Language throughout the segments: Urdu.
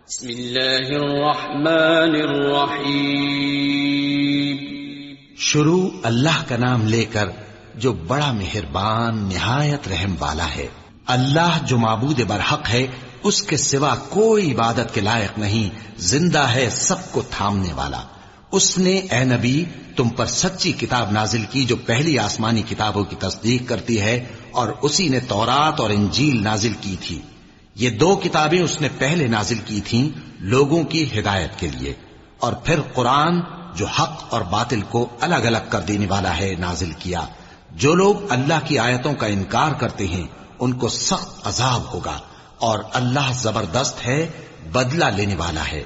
بسم اللہ الرحمن الرحیم۔ شروع اللہ کا نام لے کر جو بڑا مہربان نہایت رحم والا ہے۔ اللہ جو معبود برحق ہے، اس کے سوا کوئی عبادت کے لائق نہیں، زندہ ہے سب کو تھامنے والا۔ اس نے اے نبی تم پر سچی کتاب نازل کی جو پہلی آسمانی کتابوں کی تصدیق کرتی ہے، اور اسی نے تورات اور انجیل نازل کی تھی۔ یہ دو کتابیں اس نے پہلے نازل کی تھیں لوگوں کی ہدایت کے لیے، اور پھر قرآن جو حق اور باطل کو الگ الگ کر دینے والا ہے نازل کیا۔ جو لوگ اللہ کی آیتوں کا انکار کرتے ہیں ان کو سخت عذاب ہوگا، اور اللہ زبردست ہے، بدلہ لینے والا ہے۔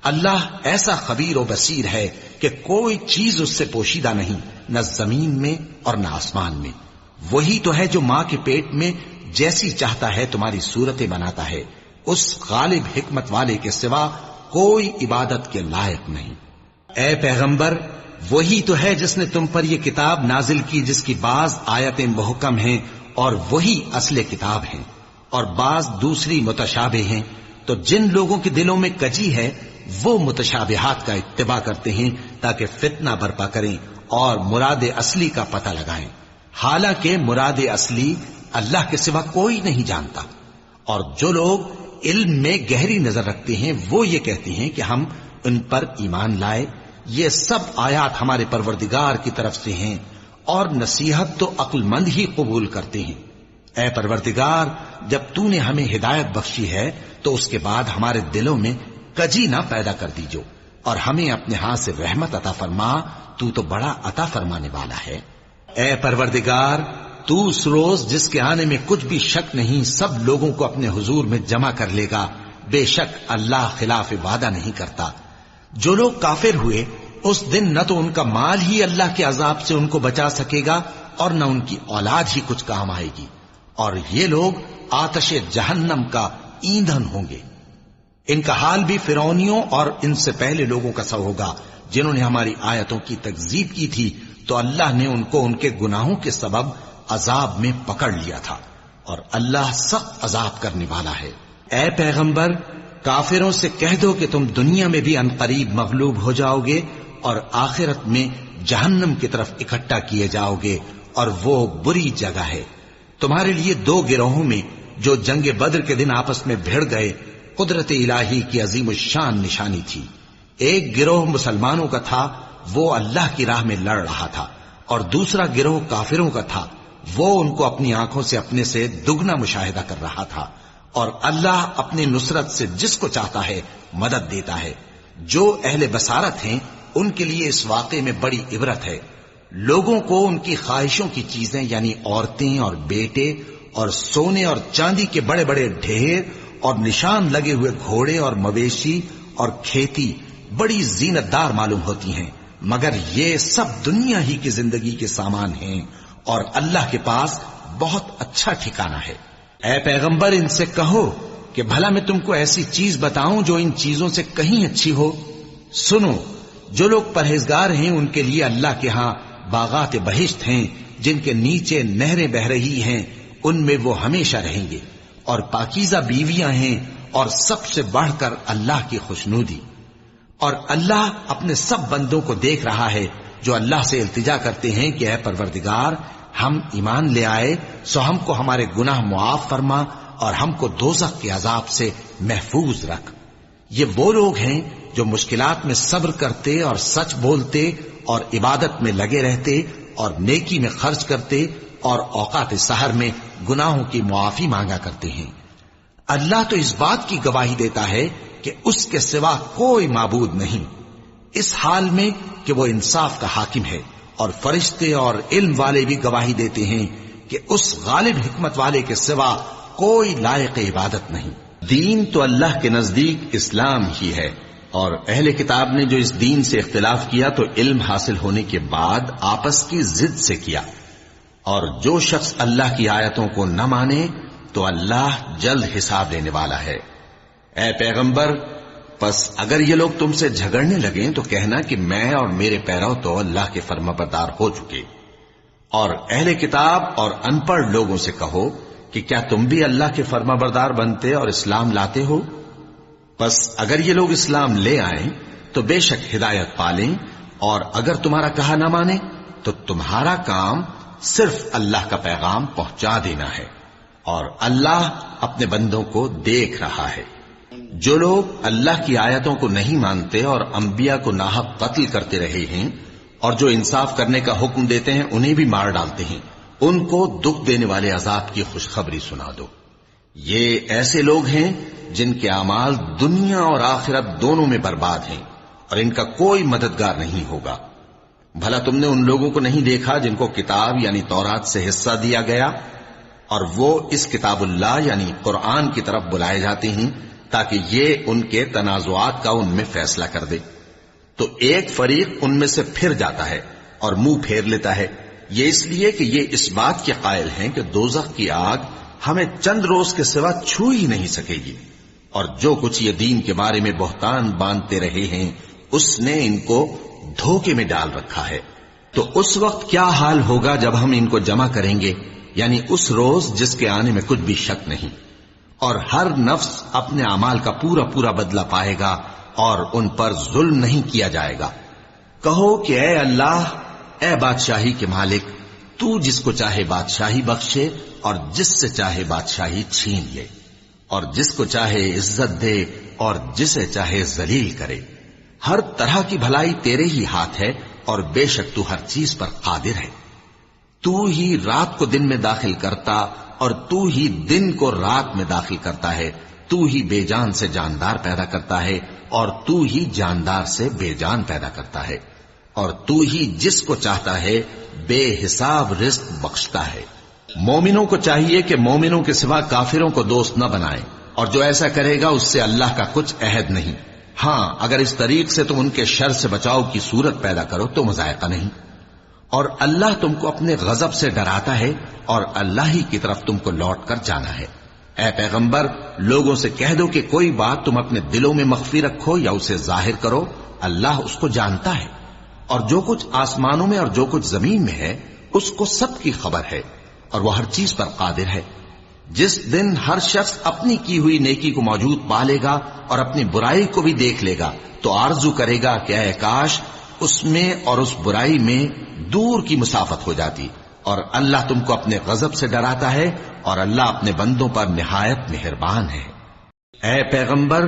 اللہ ایسا خبیر و بصیر ہے کہ کوئی چیز اس سے پوشیدہ نہیں، نہ زمین میں اور نہ آسمان میں۔ وہی تو ہے جو ماں کے پیٹ میں جیسی چاہتا ہے تمہاری صورتیں بناتا ہے، اس غالب حکمت والے کے سوا کوئی عبادت کے لائق نہیں۔ اے پیغمبر، وہی تو ہے جس نے تم پر یہ کتاب نازل کی جس کی بعض آیتیں محکم ہیں اور وہی اصل کتاب ہیں، اور بعض دوسری متشابہ ہیں۔ تو جن لوگوں کے دلوں میں کجی ہے وہ متشابہات کا اتباع کرتے ہیں تاکہ فتنہ برپا کریں اور مراد اصلی کا پتہ لگائیں، حالانکہ مراد اصلی اللہ کے سوا کوئی نہیں جانتا۔ اور جو لوگ علم میں گہری نظر رکھتے ہیں وہ یہ کہتے ہیں کہ ہم ان پر ایمان لائے۔ یہ سب آیات ہمارے پروردگار کی طرف سے ہیں، اور نصیحت تو عقل مند ہی قبول کرتے ہیں۔ اے پروردگار، جب تو نے ہمیں ہدایت بخشی ہے تو اس کے بعد ہمارے دلوں میں کجی نہ پیدا کر دیجو، اور ہمیں اپنے ہاتھ سے رحمت عطا فرما، تو بڑا عطا فرمانے والا ہے۔ اے پروردگار، تو اس روز جس کے آنے میں کچھ بھی شک نہیں سب لوگوں کو اپنے حضور میں جمع کر لے گا۔ بے شک اللہ خلاف وعدہ نہیں کرتا۔ جو لوگ کافر ہوئے اس دن نہ تو ان کا مال ہی اللہ کے عذاب سے ان کو بچا سکے گا اور نہ ان کی اولاد ہی کچھ کام آئے گی، اور یہ لوگ آتش جہنم کا ایندھن ہوں گے۔ ان کا حال بھی فرعونیوں اور ان سے پہلے لوگوں کا سا ہوگا جنہوں نے ہماری آیتوں کی تکذیب کی تھی، تو اللہ نے ان کو ان کے گناہوں کے سبب عذاب میں پکڑ لیا تھا، اور اللہ سخت عذاب کرنے والا ہے۔ اے پیغمبر، کافروں سے کہہ دو کہ تم دنیا میں بھی عنقریب مغلوب ہو جاؤ گے اور آخرت میں جہنم کی طرف اکٹھا کیے جاؤ گے، اور وہ بری جگہ ہے۔ تمہارے لیے دو گروہوں میں جو جنگ بدر کے دن آپس میں بھڑ گئے قدرت الہی کی عظیم الشان نشانی تھی۔ ایک گروہ مسلمانوں کا تھا، وہ اللہ کی راہ میں لڑ رہا تھا، اور دوسرا گروہ کافروں کا تھا، وہ ان کو اپنی آنکھوں سے اپنے سے دگنا مشاہدہ کر رہا تھا۔ اور اللہ اپنی نصرت سے جس کو چاہتا ہے مدد دیتا ہے۔ جو اہل بصارت ہیں ان کے لیے اس واقعے میں بڑی عبرت ہے۔ لوگوں کو ان کی خواہشوں کی چیزیں یعنی عورتیں اور بیٹے اور سونے اور چاندی کے بڑے بڑے ڈھیر اور نشان لگے ہوئے گھوڑے اور مویشی اور کھیتی بڑی زینت دار معلوم ہوتی ہیں، مگر یہ سب دنیا ہی کی زندگی کے سامان ہیں، اور اللہ کے پاس بہت اچھا ٹھکانہ ہے۔ اے پیغمبر، ان سے کہو کہ بھلا میں تم کو ایسی چیز بتاؤں جو ان چیزوں سے کہیں اچھی ہو؟ سنو، جو لوگ پرہیزگار ہیں ان کے لیے اللہ کے ہاں باغات بہشت ہیں جن کے نیچے نہریں بہ رہی ہیں، ان میں وہ ہمیشہ رہیں گے، اور پاکیزہ بیویاں ہیں، اور سب سے بڑھ کر اللہ کی خوشنودی۔ اور اللہ اپنے سب بندوں کو دیکھ رہا ہے جو اللہ سے التجا کرتے ہیں کہ اے پروردگار، ہم ایمان لے آئے سو ہم کو ہمارے گناہ معاف فرما اور ہم کو دوزخ کے عذاب سے محفوظ رکھ۔ یہ وہ لوگ ہیں جو مشکلات میں صبر کرتے اور سچ بولتے اور عبادت میں لگے رہتے اور نیکی میں خرچ کرتے اور اوقات سحر میں گناہوں کی معافی مانگا کرتے ہیں۔ اللہ تو اس بات کی گواہی دیتا ہے کہ اس کے سوا کوئی معبود نہیں، اس حال میں کہ وہ انصاف کا حاکم ہے، اور فرشتے اور علم والے بھی گواہی دیتے ہیں کہ اس غالب حکمت والے کے سوا کوئی لائق عبادت نہیں۔ دین تو اللہ کے نزدیک اسلام ہی ہے، اور اہل کتاب نے جو اس دین سے اختلاف کیا تو علم حاصل ہونے کے بعد آپس کی ضد سے کیا، اور جو شخص اللہ کی آیتوں کو نہ مانے تو اللہ جلد حساب لینے والا ہے۔ اے پیغمبر، پس اگر یہ لوگ تم سے جھگڑنے لگیں تو کہنا کہ میں اور میرے پیرو تو اللہ کے فرمانبردار ہو چکے، اور اہل کتاب اور ان پڑھ لوگوں سے کہو کہ کیا تم بھی اللہ کے فرمانبردار بنتے اور اسلام لاتے ہو؟ بس اگر یہ لوگ اسلام لے آئیں تو بے شک ہدایت پالیں، اور اگر تمہارا کہا نہ مانے تو تمہارا کام صرف اللہ کا پیغام پہنچا دینا ہے، اور اللہ اپنے بندوں کو دیکھ رہا ہے۔ جو لوگ اللہ کی آیتوں کو نہیں مانتے اور انبیاء کو ناحق قتل کرتے رہے ہیں، اور جو انصاف کرنے کا حکم دیتے ہیں انہیں بھی مار ڈالتے ہیں، ان کو دکھ دینے والے عذاب کی خوشخبری سنا دو۔ یہ ایسے لوگ ہیں جن کے اعمال دنیا اور آخرت دونوں میں برباد ہیں، اور ان کا کوئی مددگار نہیں ہوگا۔ بھلا تم نے ان لوگوں کو نہیں دیکھا جن کو کتاب یعنی تورات سے حصہ دیا گیا، اور وہ اس کتاب اللہ یعنی قرآن کی طرف بلائے جاتے ہیں تاکہ یہ ان کے تنازعات کا ان میں فیصلہ کر دے، تو ایک فریق ان میں سے پھر جاتا ہے اور منہ پھیر لیتا ہے، یہ اس لیے کہ یہ اس بات کے قائل ہیں کہ دوزخ کی آگ ہمیں چند روز کے سوا چھو ہی نہیں سکے گی، اور جو کچھ یہ دین کے بارے میں بہتان باندھتے رہے ہیں اس نے ان کو دھوکے میں ڈال رکھا ہے۔ تو اس وقت کیا حال ہوگا جب ہم ان کو جمع کریں گے، یعنی اس روز جس کے آنے میں کچھ بھی شک نہیں، اور ہر نفس اپنے اعمال کا پورا پورا بدلہ پائے گا اور ان پر ظلم نہیں کیا جائے گا۔ کہو کہ اے اللہ، اے بادشاہی کے مالک، تو جس کو چاہے بادشاہی بخشے اور جس سے چاہے بادشاہی چھین لے، اور جس کو چاہے عزت دے اور جسے چاہے ذلیل کرے۔ ہر طرح کی بھلائی تیرے ہی ہاتھ ہے، اور بے شک تو ہر چیز پر قادر ہے۔ تو ہی رات کو دن میں داخل کرتا اور تو ہی دن کو رات میں داخل کرتا ہے، تو ہی بے جان سے جاندار پیدا کرتا ہے اور تو ہی جاندار سے بے جان پیدا کرتا ہے، اور تو ہی جس کو چاہتا ہے بے حساب رزق بخشتا ہے۔ مومنوں کو چاہیے کہ مومنوں کے سوا کافروں کو دوست نہ بنائیں، اور جو ایسا کرے گا اس سے اللہ کا کچھ عہد نہیں۔ ہاں، اگر اس طریق سے تم ان کے شر سے بچاؤ کی صورت پیدا کرو تو مذائقہ نہیں، اور اللہ تم کو اپنے غضب سے ڈراتا ہے، اور اللہ ہی کی طرف تم کو لوٹ کر جانا ہے۔ اے پیغمبر، لوگوں سے کہہ دو کہ کوئی بات تم اپنے دلوں میں مخفی رکھو یا اسے ظاہر کرو، اللہ اس کو جانتا ہے، اور جو کچھ آسمانوں میں اور جو کچھ زمین میں ہے اس کو سب کی خبر ہے، اور وہ ہر چیز پر قادر ہے۔ جس دن ہر شخص اپنی کی ہوئی نیکی کو موجود پا لے گا اور اپنی برائی کو بھی دیکھ لے گا تو آرزو کرے گا کہ اے کاش اس میں اور اس برائی میں دور کی مسافت ہو جاتی، اور اللہ تم کو اپنے غضب سے ڈراتا ہے، اور اللہ اپنے بندوں پر نہایت مہربان ہے۔ اے پیغمبر،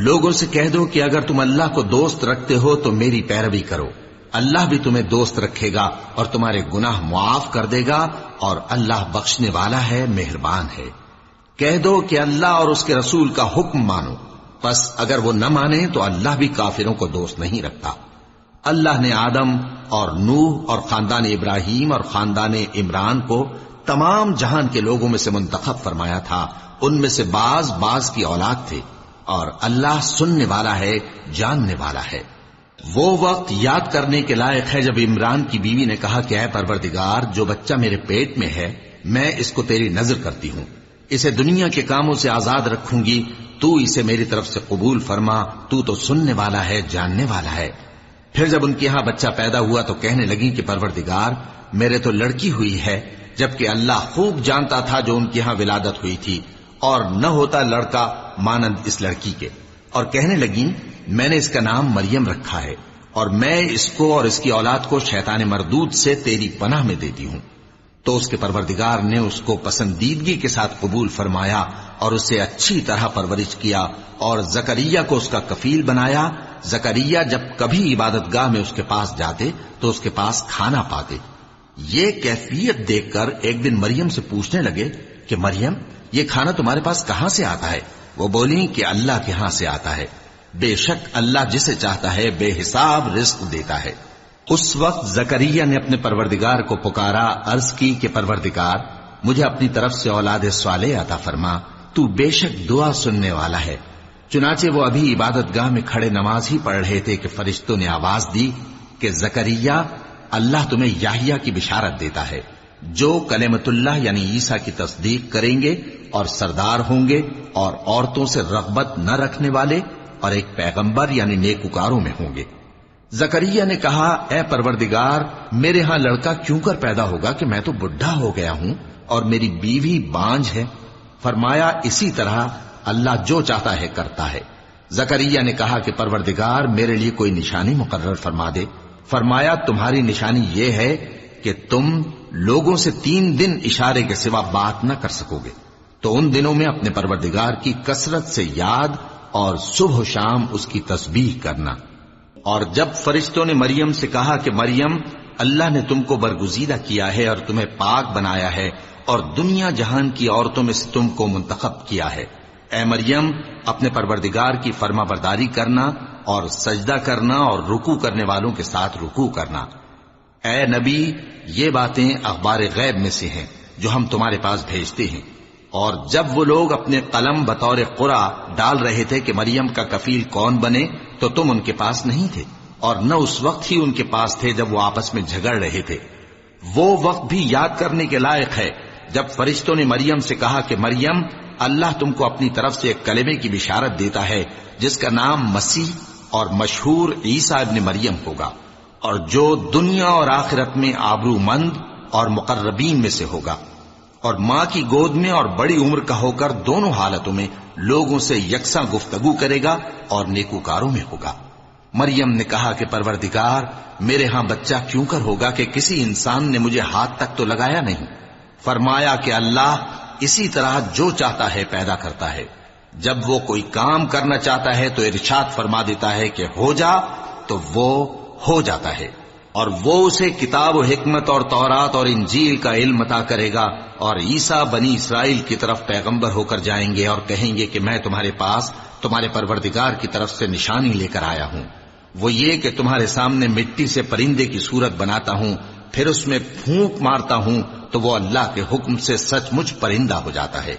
لوگوں سے کہہ دو کہ اگر تم اللہ کو دوست رکھتے ہو تو میری پیروی کرو، اللہ بھی تمہیں دوست رکھے گا اور تمہارے گناہ معاف کر دے گا، اور اللہ بخشنے والا ہے، مہربان ہے۔ کہہ دو کہ اللہ اور اس کے رسول کا حکم مانو، پس اگر وہ نہ مانے تو اللہ بھی کافروں کو دوست نہیں رکھتا۔ اللہ نے آدم اور نوح اور خاندان ابراہیم اور خاندان عمران کو تمام جہان کے لوگوں میں سے منتخب فرمایا تھا، ان میں سے بعض بعض کی اولاد تھے، اور اللہ سننے والا ہے، جاننے والا ہے۔ وہ وقت یاد کرنے کے لائق ہے جب عمران کی بیوی نے کہا کہ اے پروردگار، جو بچہ میرے پیٹ میں ہے میں اس کو تیری نذر کرتی ہوں، اسے دنیا کے کاموں سے آزاد رکھوں گی، تو اسے میری طرف سے قبول فرما، تو سننے والا ہے، جاننے والا ہے۔ پھر جب ان کے ہاں بچہ پیدا ہوا تو کہنے لگی کہ پروردگار، میرے تو لڑکی ہوئی ہے، جبکہ اللہ خوب جانتا تھا جو ان کے ہاں ولادت ہوئی تھی، اور نہ ہوتا لڑکا مانند اس لڑکی کے۔ اور کہنے لگیں میں نے اس کا نام مریم رکھا ہے، اور میں اس کو اور اس کی اولاد کو شیطان مردود سے تیری پناہ میں دیتی ہوں۔ تو اس کے پروردگار نے اس کو پسندیدگی کے ساتھ قبول فرمایا اور اسے اچھی طرح پرورش کیا، اور زکریا کو اس کا کفیل بنایا۔ زکریا جب کبھی عبادت گاہ میں اس کے پاس جاتے تو اس کے پاس کھانا پاتے۔ یہ کیفیت دیکھ کر ایک دن مریم سے پوچھنے لگے کہ مریم، یہ کھانا تمہارے پاس کہاں سے آتا ہے؟ وہ بولی کہ اللہ کے ہاں سے آتا ہے، بے شک اللہ جسے چاہتا ہے بے حساب رزق دیتا ہے۔ اس وقت زکریا نے اپنے پروردگار کو پکارا، عرض کی کہ پروردگار، مجھے اپنی طرف سے اولاد صالح عطا فرما، تو بے شک دعا سننے والا ہے۔ چنانچہ وہ ابھی عبادت گاہ میں کھڑے نماز ہی پڑھ رہے تھے کہ فرشتوں نے آواز دی کہ زکریا، اللہ تمہیں یحییٰ کی بشارت دیتا ہے، جو کلمۃ اللہ یعنی عیسیٰ کی تصدیق کریں گے اور سردار ہوں گے اور عورتوں سے رغبت نہ رکھنے والے، اور ایک پیغمبر یعنی نیکوکاروں میں ہوں گے۔ زکریا نے کہا، اے پروردگار، میرے ہاں لڑکا کیوں کر پیدا ہوگا کہ میں تو بڈھا ہو گیا ہوں اور میری بیوی بانجھ ہے۔ فرمایا، اسی طرح اللہ جو چاہتا ہے کرتا ہے۔ زکریا نے کہا کہ پروردگار میرے لیے کوئی نشانی مقرر فرما دے۔ فرمایا تمہاری نشانی یہ ہے کہ تم لوگوں سے 3 دن اشارے کے سوا بات نہ کر سکو گے، تو ان دنوں میں اپنے پروردگار کی کثرت سے یاد اور صبح و شام اس کی تسبیح کرنا۔ اور جب فرشتوں نے مریم سے کہا کہ مریم، اللہ نے تم کو برگزیدہ کیا ہے اور تمہیں پاک بنایا ہے اور دنیا جہان کی عورتوں میں سے تم کو منتخب کیا ہے، اے مریم اپنے پروردگار کی فرما برداری کرنا اور سجدہ کرنا اور رکوع کرنے والوں کے ساتھ رکوع کرنا۔ اے نبی، یہ باتیں اخبار غیب میں سے ہیں جو ہم تمہارے پاس بھیجتے ہیں۔ اور جب وہ لوگ اپنے قلم بطور قرعہ ڈال رہے تھے کہ مریم کا کفیل کون بنے، تو تم ان کے پاس نہیں تھے، اور نہ اس وقت ہی ان کے پاس تھے جب وہ آپس میں جھگڑ رہے تھے۔ وہ وقت بھی یاد کرنے کے لائق ہے جب فرشتوں نے مریم سے کہا کہ مریم، اللہ تم کو اپنی طرف سے ایک کلمے کی بشارت دیتا ہے جس کا نام مسیح اور مشہور عیسیٰ ابن مریم ہوگا، اور جو دنیا اور آخرت میں آبرو مند اور مقربین میں سے ہوگا، اور ماں کی گود میں اور بڑی عمر کا ہو کر دونوں حالتوں میں لوگوں سے یکساں گفتگو کرے گا اور نیکوکاروں میں ہوگا۔ مریم نے کہا کہ پروردگار، میرے ہاں بچہ کیوں کر ہوگا کہ کسی انسان نے مجھے ہاتھ تک تو لگایا نہیں۔ فرمایا کہ اللہ اسی طرح جو چاہتا ہے پیدا کرتا ہے، جب وہ کوئی کام کرنا چاہتا ہے تو ارشاد فرما دیتا ہے کہ ہو جا، تو وہ ہو جاتا ہے۔ اور وہ اسے کتاب و حکمت اور تورات اور انجیل کا علم عطا کرے گا، اور عیسیٰ بنی اسرائیل کی طرف پیغمبر ہو کر جائیں گے اور کہیں گے کہ میں تمہارے پاس تمہارے پروردگار کی طرف سے نشانی لے کر آیا ہوں، وہ یہ کہ تمہارے سامنے مٹی سے پرندے کی صورت بناتا ہوں، پھر اس میں پھونک مارتا ہوں تو وہ اللہ کے حکم سے سچ مچ پرندہ ہو جاتا ہے،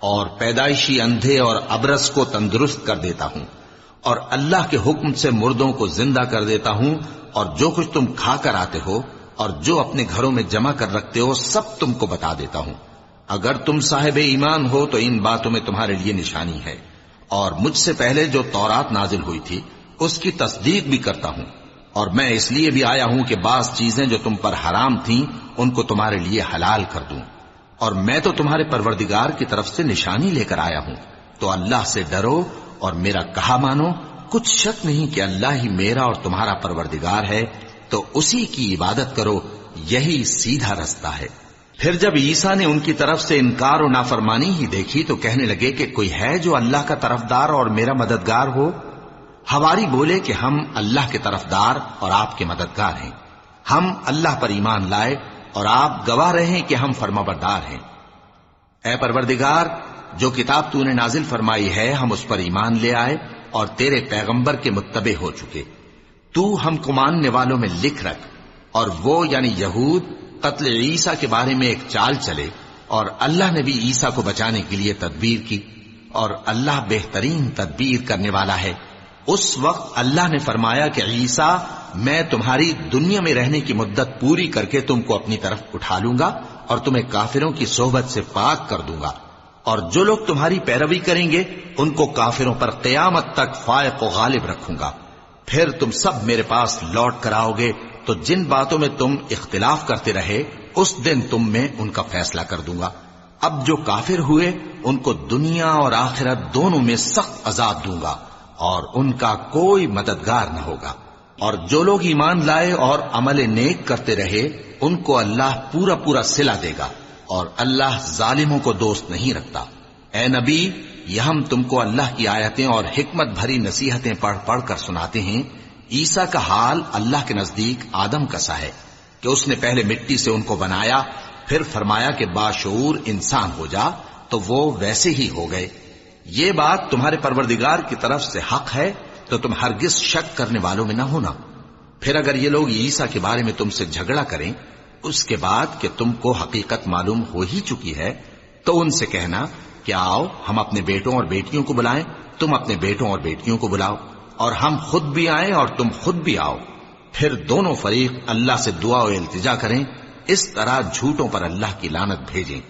اور پیدائشی اندھے اور ابرص کو تندرست کر دیتا ہوں، اور اللہ کے حکم سے مردوں کو زندہ کر دیتا ہوں، اور جو کچھ تم کھا کر آتے ہو اور جو اپنے گھروں میں جمع کر رکھتے ہو سب تم کو بتا دیتا ہوں۔ اگر تم صاحب ایمان ہو تو ان باتوں میں تمہارے لیے نشانی ہے، اور مجھ سے پہلے جو تورات نازل ہوئی تھی اس کی تصدیق بھی کرتا ہوں، اور میں اس لیے بھی آیا ہوں کہ بعض چیزیں جو تم پر حرام تھیں ان کو تمہارے لیے حلال کر دوں، اور میں تو تمہارے پروردگار کی طرف سے نشانی لے کر آیا ہوں، تو اللہ سے ڈرو اور میرا کہا مانو۔ کچھ شک نہیں کہ اللہ ہی میرا اور تمہارا پروردگار ہے، تو اسی کی عبادت کرو، یہی سیدھا رستہ ہے۔ پھر جب عیسیٰ نے ان کی طرف سے انکار و نافرمانی ہی دیکھی تو کہنے لگے کہ کوئی ہے جو اللہ کا طرفدار اور میرا مددگار ہو؟ حواری بولے کہ ہم اللہ کے طرفدار اور آپ کے مددگار ہیں، ہم اللہ پر ایمان لائے اور آپ گواہ رہیں کہ ہم فرمانبردار ہیں۔ اے پروردگار، جو کتاب تو نے نازل فرمائی ہے ہم اس پر ایمان لے آئے اور تیرے پیغمبر کے متبع ہو چکے، تو ہم کو ماننے والوں میں لکھ رکھ۔ اور وہ یعنی یہود قتل عیسیٰ کے بارے میں ایک چال چلے، اور اللہ نے بھی عیسیٰ کو بچانے کے لیے تدبیر کی، اور اللہ بہترین تدبیر کرنے والا ہے۔ اس وقت اللہ نے فرمایا کہ عیسیٰ، میں تمہاری دنیا میں رہنے کی مدت پوری کر کے تم کو اپنی طرف اٹھا لوں گا اور تمہیں کافروں کی صحبت سے پاک کر دوں گا، اور جو لوگ تمہاری پیروی کریں گے ان کو کافروں پر قیامت تک فائق و غالب رکھوں گا۔ پھر تم سب میرے پاس لوٹ کر آؤ گے، تو جن باتوں میں تم اختلاف کرتے رہے اس دن تم میں ان کا فیصلہ کر دوں گا۔ اب جو کافر ہوئے ان کو دنیا اور آخرت دونوں میں سخت عذاب دوں گا، اور ان کا کوئی مددگار نہ ہوگا۔ اور جو لوگ ایمان لائے اور عمل نیک کرتے رہے ان کو اللہ پورا پورا صلہ دے گا، اور اللہ ظالموں کو دوست نہیں رکھتا۔ اے نبی، یہ ہم تم کو اللہ کی آیتیں اور حکمت بھری نصیحتیں پڑھ پڑھ کر سناتے ہیں۔ عیسیٰ کا حال اللہ کے نزدیک آدم کا سا ہے کہ اس نے پہلے مٹی سے ان کو بنایا، پھر فرمایا کہ باشعور انسان ہو جا، تو وہ ویسے ہی ہو گئے۔ یہ بات تمہارے پروردگار کی طرف سے حق ہے، تو تم ہرگز شک کرنے والوں میں نہ ہونا۔ پھر اگر یہ لوگ عیسیٰ کے بارے میں تم سے جھگڑا کریں اس کے بعد کہ تم کو حقیقت معلوم ہو ہی چکی ہے، تو ان سے کہنا کہ آؤ ہم اپنے بیٹوں اور بیٹیوں کو بلائیں، تم اپنے بیٹوں اور بیٹیوں کو بلاؤ، اور ہم خود بھی آئیں اور تم خود بھی آؤ، پھر دونوں فریق اللہ سے دعا و التجا کریں، اس طرح جھوٹوں پر اللہ کی لعنت بھیجیں۔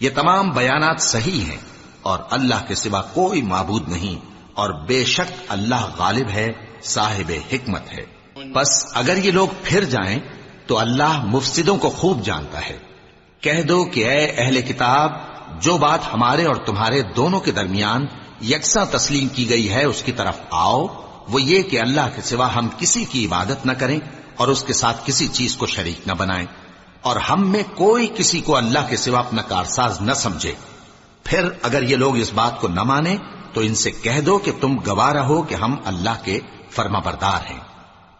یہ تمام بیانات صحیح ہیں، اور اللہ کے سوا کوئی معبود نہیں، اور بے شک اللہ غالب ہے، صاحب حکمت ہے۔ بس اگر یہ لوگ پھر جائیں تو اللہ مفسدوں کو خوب جانتا ہے۔ کہہ دو کہ اے اہل کتاب، جو بات ہمارے اور تمہارے دونوں کے درمیان یکساں تسلیم کی گئی ہے اس کی طرف آؤ، وہ یہ کہ اللہ کے سوا ہم کسی کی عبادت نہ کریں اور اس کے ساتھ کسی چیز کو شریک نہ بنائیں، اور ہم میں کوئی کسی کو اللہ کے سوا اپنا کارساز نہ سمجھے۔ پھر اگر یہ لوگ اس بات کو نہ مانیں تو ان سے کہہ دو کہ تم گواہ رہو کہ ہم اللہ کے فرما بردار ہیں۔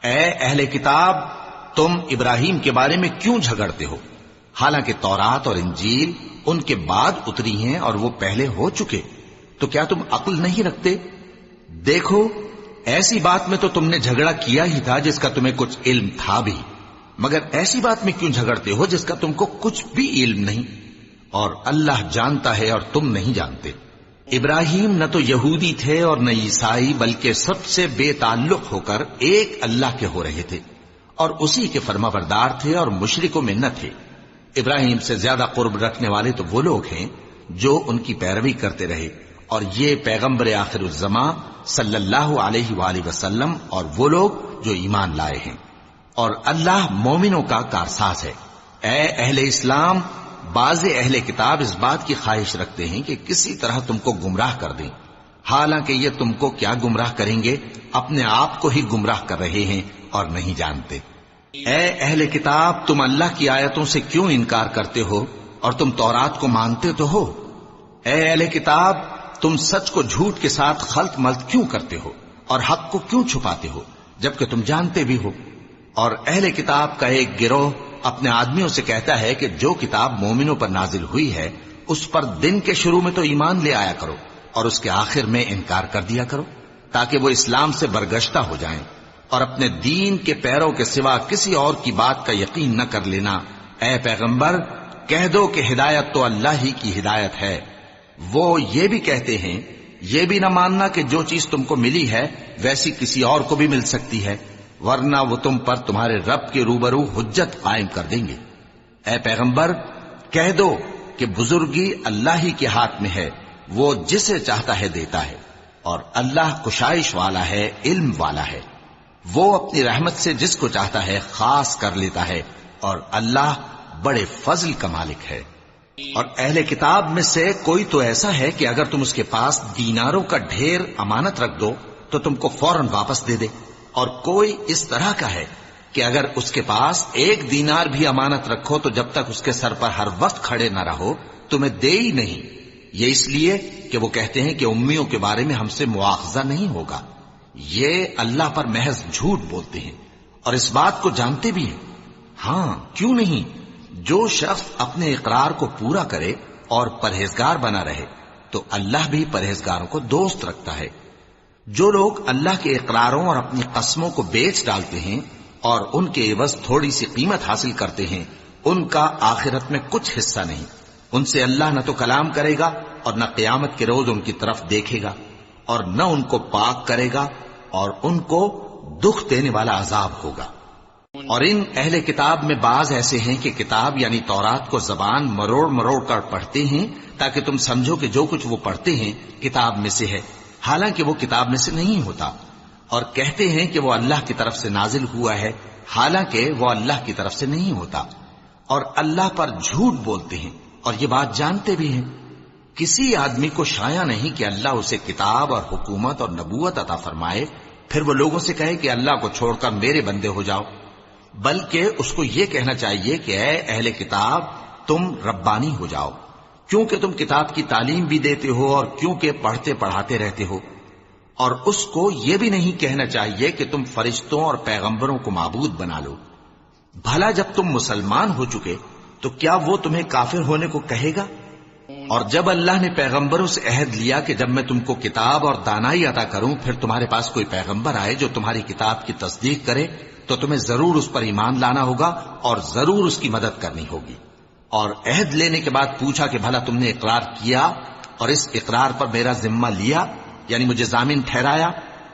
اے اہل کتاب، تم ابراہیم کے بارے میں کیوں جھگڑتے ہو؟ حالانکہ تورات اور انجیل ان کے بعد اتری ہیں اور وہ پہلے ہو چکے، تو کیا تم عقل نہیں رکھتے؟ دیکھو، ایسی بات میں تو تم نے جھگڑا کیا ہی تھا جس کا تمہیں کچھ علم تھا بھی، مگر ایسی بات میں کیوں جھگڑتے ہو جس کا تم کو کچھ بھی علم نہیں؟ اور اللہ جانتا ہے اور تم نہیں جانتے۔ ابراہیم نہ تو یہودی تھے اور نہ عیسائی، بلکہ سب سے بے تعلق ہو کر ایک اللہ کے ہو رہے تھے اور اسی کے فرما بردار تھے اور مشرکوں میں نہ تھے۔ ابراہیم سے زیادہ قرب رکھنے والے تو وہ لوگ ہیں جو ان کی پیروی کرتے رہے، اور یہ پیغمبر آخر الزماں صلی اللہ علیہ وآلہ وسلم اور وہ لوگ جو ایمان لائے ہیں، اور اللہ مومنوں کا کارساز ہے۔ اے اہل اسلام، بعض اہل کتاب اس بات کی خواہش رکھتے ہیں کہ کسی طرح تم کو گمراہ کر دیں، حالانکہ یہ تم کو کیا گمراہ کریں گے، اپنے آپ کو ہی گمراہ کر رہے ہیں اور نہیں جانتے۔ اے اہل کتاب، تم اللہ کی آیتوں سے کیوں انکار کرتے ہو اور تم تورات کو مانتے تو ہو؟ اے اہل کتاب، تم سچ کو جھوٹ کے ساتھ خلط ملط کیوں کرتے ہو اور حق کو کیوں چھپاتے ہو جبکہ تم جانتے بھی ہو؟ اور اہل کتاب کا ایک گروہ اپنے آدمیوں سے کہتا ہے کہ جو کتاب مومنوں پر نازل ہوئی ہے اس پر دن کے شروع میں تو ایمان لے آیا کرو اور اس کے آخر میں انکار کر دیا کرو، تاکہ وہ اسلام سے برگشتہ ہو جائیں، اور اپنے دین کے پیروں کے سوا کسی اور کی بات کا یقین نہ کر لینا۔ اے پیغمبر، کہہ دو کہ ہدایت تو اللہ ہی کی ہدایت ہے۔ وہ یہ بھی کہتے ہیں، یہ بھی نہ ماننا کہ جو چیز تم کو ملی ہے ویسی کسی اور کو بھی مل سکتی ہے، ورنہ وہ تم پر تمہارے رب کے روبرو حجت قائم کر دیں گے۔ اے پیغمبر، کہہ دو کہ بزرگی اللہ ہی کے ہاتھ میں ہے، وہ جسے چاہتا ہے دیتا ہے، اور اللہ کشائش والا ہے، علم والا ہے۔ وہ اپنی رحمت سے جس کو چاہتا ہے خاص کر لیتا ہے، اور اللہ بڑے فضل کا مالک ہے۔ اور اہل کتاب میں سے کوئی تو ایسا ہے کہ اگر تم اس کے پاس دیناروں کا ڈھیر امانت رکھ دو تو تم کو فوراً واپس دے دے، اور کوئی اس طرح کا ہے کہ اگر اس کے پاس ایک دینار بھی امانت رکھو تو جب تک اس کے سر پر ہر وقت کھڑے نہ رہو تمہیں دے ہی نہیں، یہ اس لیے کہ وہ کہتے ہیں کہ امیوں کے بارے میں ہم سے مواخذہ نہیں ہوگا۔ یہ اللہ پر محض جھوٹ بولتے ہیں اور اس بات کو جانتے بھی ہیں۔ ہاں، کیوں نہیں، جو شخص اپنے اقرار کو پورا کرے اور پرہیزگار بنا رہے تو اللہ بھی پرہیزگاروں کو دوست رکھتا ہے۔ جو لوگ اللہ کے اقراروں اور اپنی قسموں کو بیچ ڈالتے ہیں اور ان کے عوض تھوڑی سی قیمت حاصل کرتے ہیں، ان کا آخرت میں کچھ حصہ نہیں۔ ان سے اللہ نہ تو کلام کرے گا اور نہ قیامت کے روز ان کی طرف دیکھے گا، اور نہ ان کو پاک کرے گا، اور ان کو دکھ دینے والا عذاب ہوگا۔ اور ان اہل کتاب میں بعض ایسے ہیں کہ کتاب یعنی تورات کو زبان مروڑ مروڑ کر پڑھتے ہیں تاکہ تم سمجھو کہ جو کچھ وہ پڑھتے ہیں کتاب میں سے ہے، حالانکہ وہ کتاب میں سے نہیں ہوتا، اور کہتے ہیں کہ وہ اللہ کی طرف سے نازل ہوا ہے، حالانکہ وہ اللہ کی طرف سے نہیں ہوتا، اور اللہ پر جھوٹ بولتے ہیں اور یہ بات جانتے بھی ہیں۔ کسی آدمی کو شایع نہیں کہ اللہ اسے کتاب اور حکومت اور نبوت عطا فرمائے پھر وہ لوگوں سے کہے کہ اللہ کو چھوڑ کر میرے بندے ہو جاؤ، بلکہ اس کو یہ کہنا چاہیے کہ اے اہل کتاب، تم ربانی ہو جاؤ، کیونکہ تم کتاب کی تعلیم بھی دیتے ہو اور کیونکہ پڑھتے پڑھاتے رہتے ہو۔ اور اس کو یہ بھی نہیں کہنا چاہیے کہ تم فرشتوں اور پیغمبروں کو معبود بنا لو۔ بھلا جب تم مسلمان ہو چکے تو کیا وہ تمہیں کافر ہونے کو کہے گا؟ اور جب اللہ نے پیغمبروں سے عہد لیا کہ جب میں تم کو کتاب اور دانائی عطا کروں پھر تمہارے پاس کوئی پیغمبر آئے جو تمہاری کتاب کی تصدیق کرے تو تمہیں ضرور اس پر ایمان لانا ہوگا اور ضرور اس کی مدد کرنی ہوگی۔ اور عہد لینے کے بعد پوچھا کہ بھلا تم نے اقرار کیا اور اس اقرار پر میرا ذمہ لیا، یعنی مجھے ضامن ٹھہرایا؟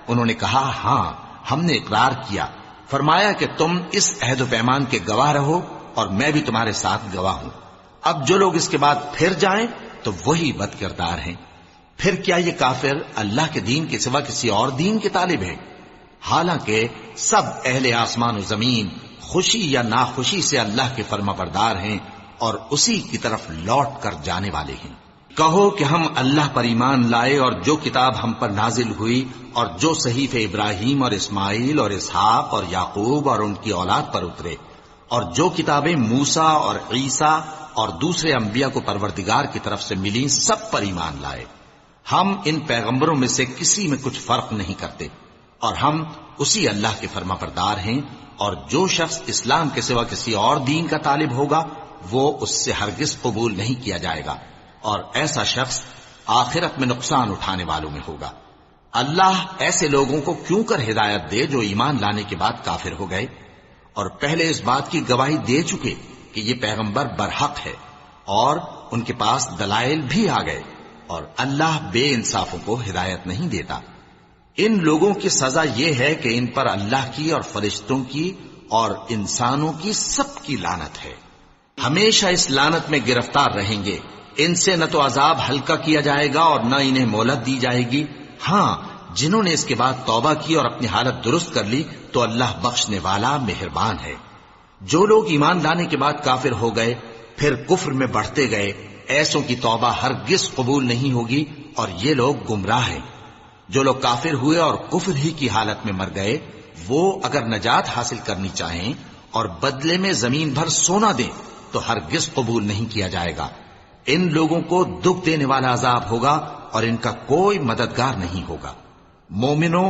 انہوں نے کہا ہاں، ہم نے اقرار کیا۔ فرمایا کہ تم اس عہد و پیمان کے گواہ رہو اور میں بھی تمہارے ساتھ گواہ ہوں۔ اب جو لوگ اس کے بعد پھر جائیں تو وہی بد کردار ہیں۔ پھر کیا یہ کافر اللہ کے دین کے سوا کسی اور دین کے طالب ہیں؟ حالانکہ سب اہل آسمان و زمین خوشی یا ناخوشی سے اللہ کے فرما بردار ہیں اور اسی کی طرف لوٹ کر جانے والے ہیں۔ کہو کہ ہم اللہ پر ایمان لائے اور جو کتاب ہم پر نازل ہوئی اور جو صحیفے ابراہیم اور اسماعیل اور اسحاق اور یعقوب اور ان کی اولاد پر اترے، اور جو کتابیں موسیٰ اور عیسیٰ اور دوسرے انبیاء کو پروردگار کی طرف سے ملی، سب پر ایمان لائے۔ ہم ان پیغمبروں میں سے کسی میں کچھ فرق نہیں کرتے، اور ہم اسی اللہ کے فرما بردار ہیں، اور جو شخص اسلام کے سوا کسی اور دین کا طالب ہوگا وہ اس سے ہرگز قبول نہیں کیا جائے گا، اور ایسا شخص آخرت میں نقصان اٹھانے والوں میں ہوگا۔ اللہ ایسے لوگوں کو کیوں کر ہدایت دے جو ایمان لانے کے بعد کافر ہو گئے اور پہلے اس بات کی گواہی دے چکے کہ یہ پیغمبر برحق ہے اور ان کے پاس دلائل بھی آ گئے، اور اللہ بے انصافوں کو ہدایت نہیں دیتا۔ ان لوگوں کی سزا یہ ہے کہ ان پر اللہ کی اور فرشتوں کی اور انسانوں کی سب کی لعنت ہے، ہمیشہ اس لعنت میں گرفتار رہیں گے۔ ان سے نہ تو عذاب ہلکا کیا جائے گا اور نہ انہیں مہلت دی جائے گی۔ ہاں، جنہوں نے اس کے بعد توبہ کی اور اپنی حالت درست کر لی تو اللہ بخشنے والا مہربان ہے۔ جو لوگ ایمان لانے کے بعد کافر ہو گئے پھر کفر میں بڑھتے گئے، ایسوں کی توبہ ہرگز قبول نہیں ہوگی، اور یہ لوگ گمراہ ہیں۔ جو لوگ کافر ہوئے اور کفر ہی کی حالت میں مر گئے، وہ اگر نجات حاصل کرنی چاہیں اور بدلے میں زمین بھر سونا دیں تو ہرگز قبول نہیں کیا جائے گا۔ ان لوگوں کو دکھ دینے والا عذاب ہوگا اور ان کا کوئی مددگار نہیں ہوگا۔ مومنو،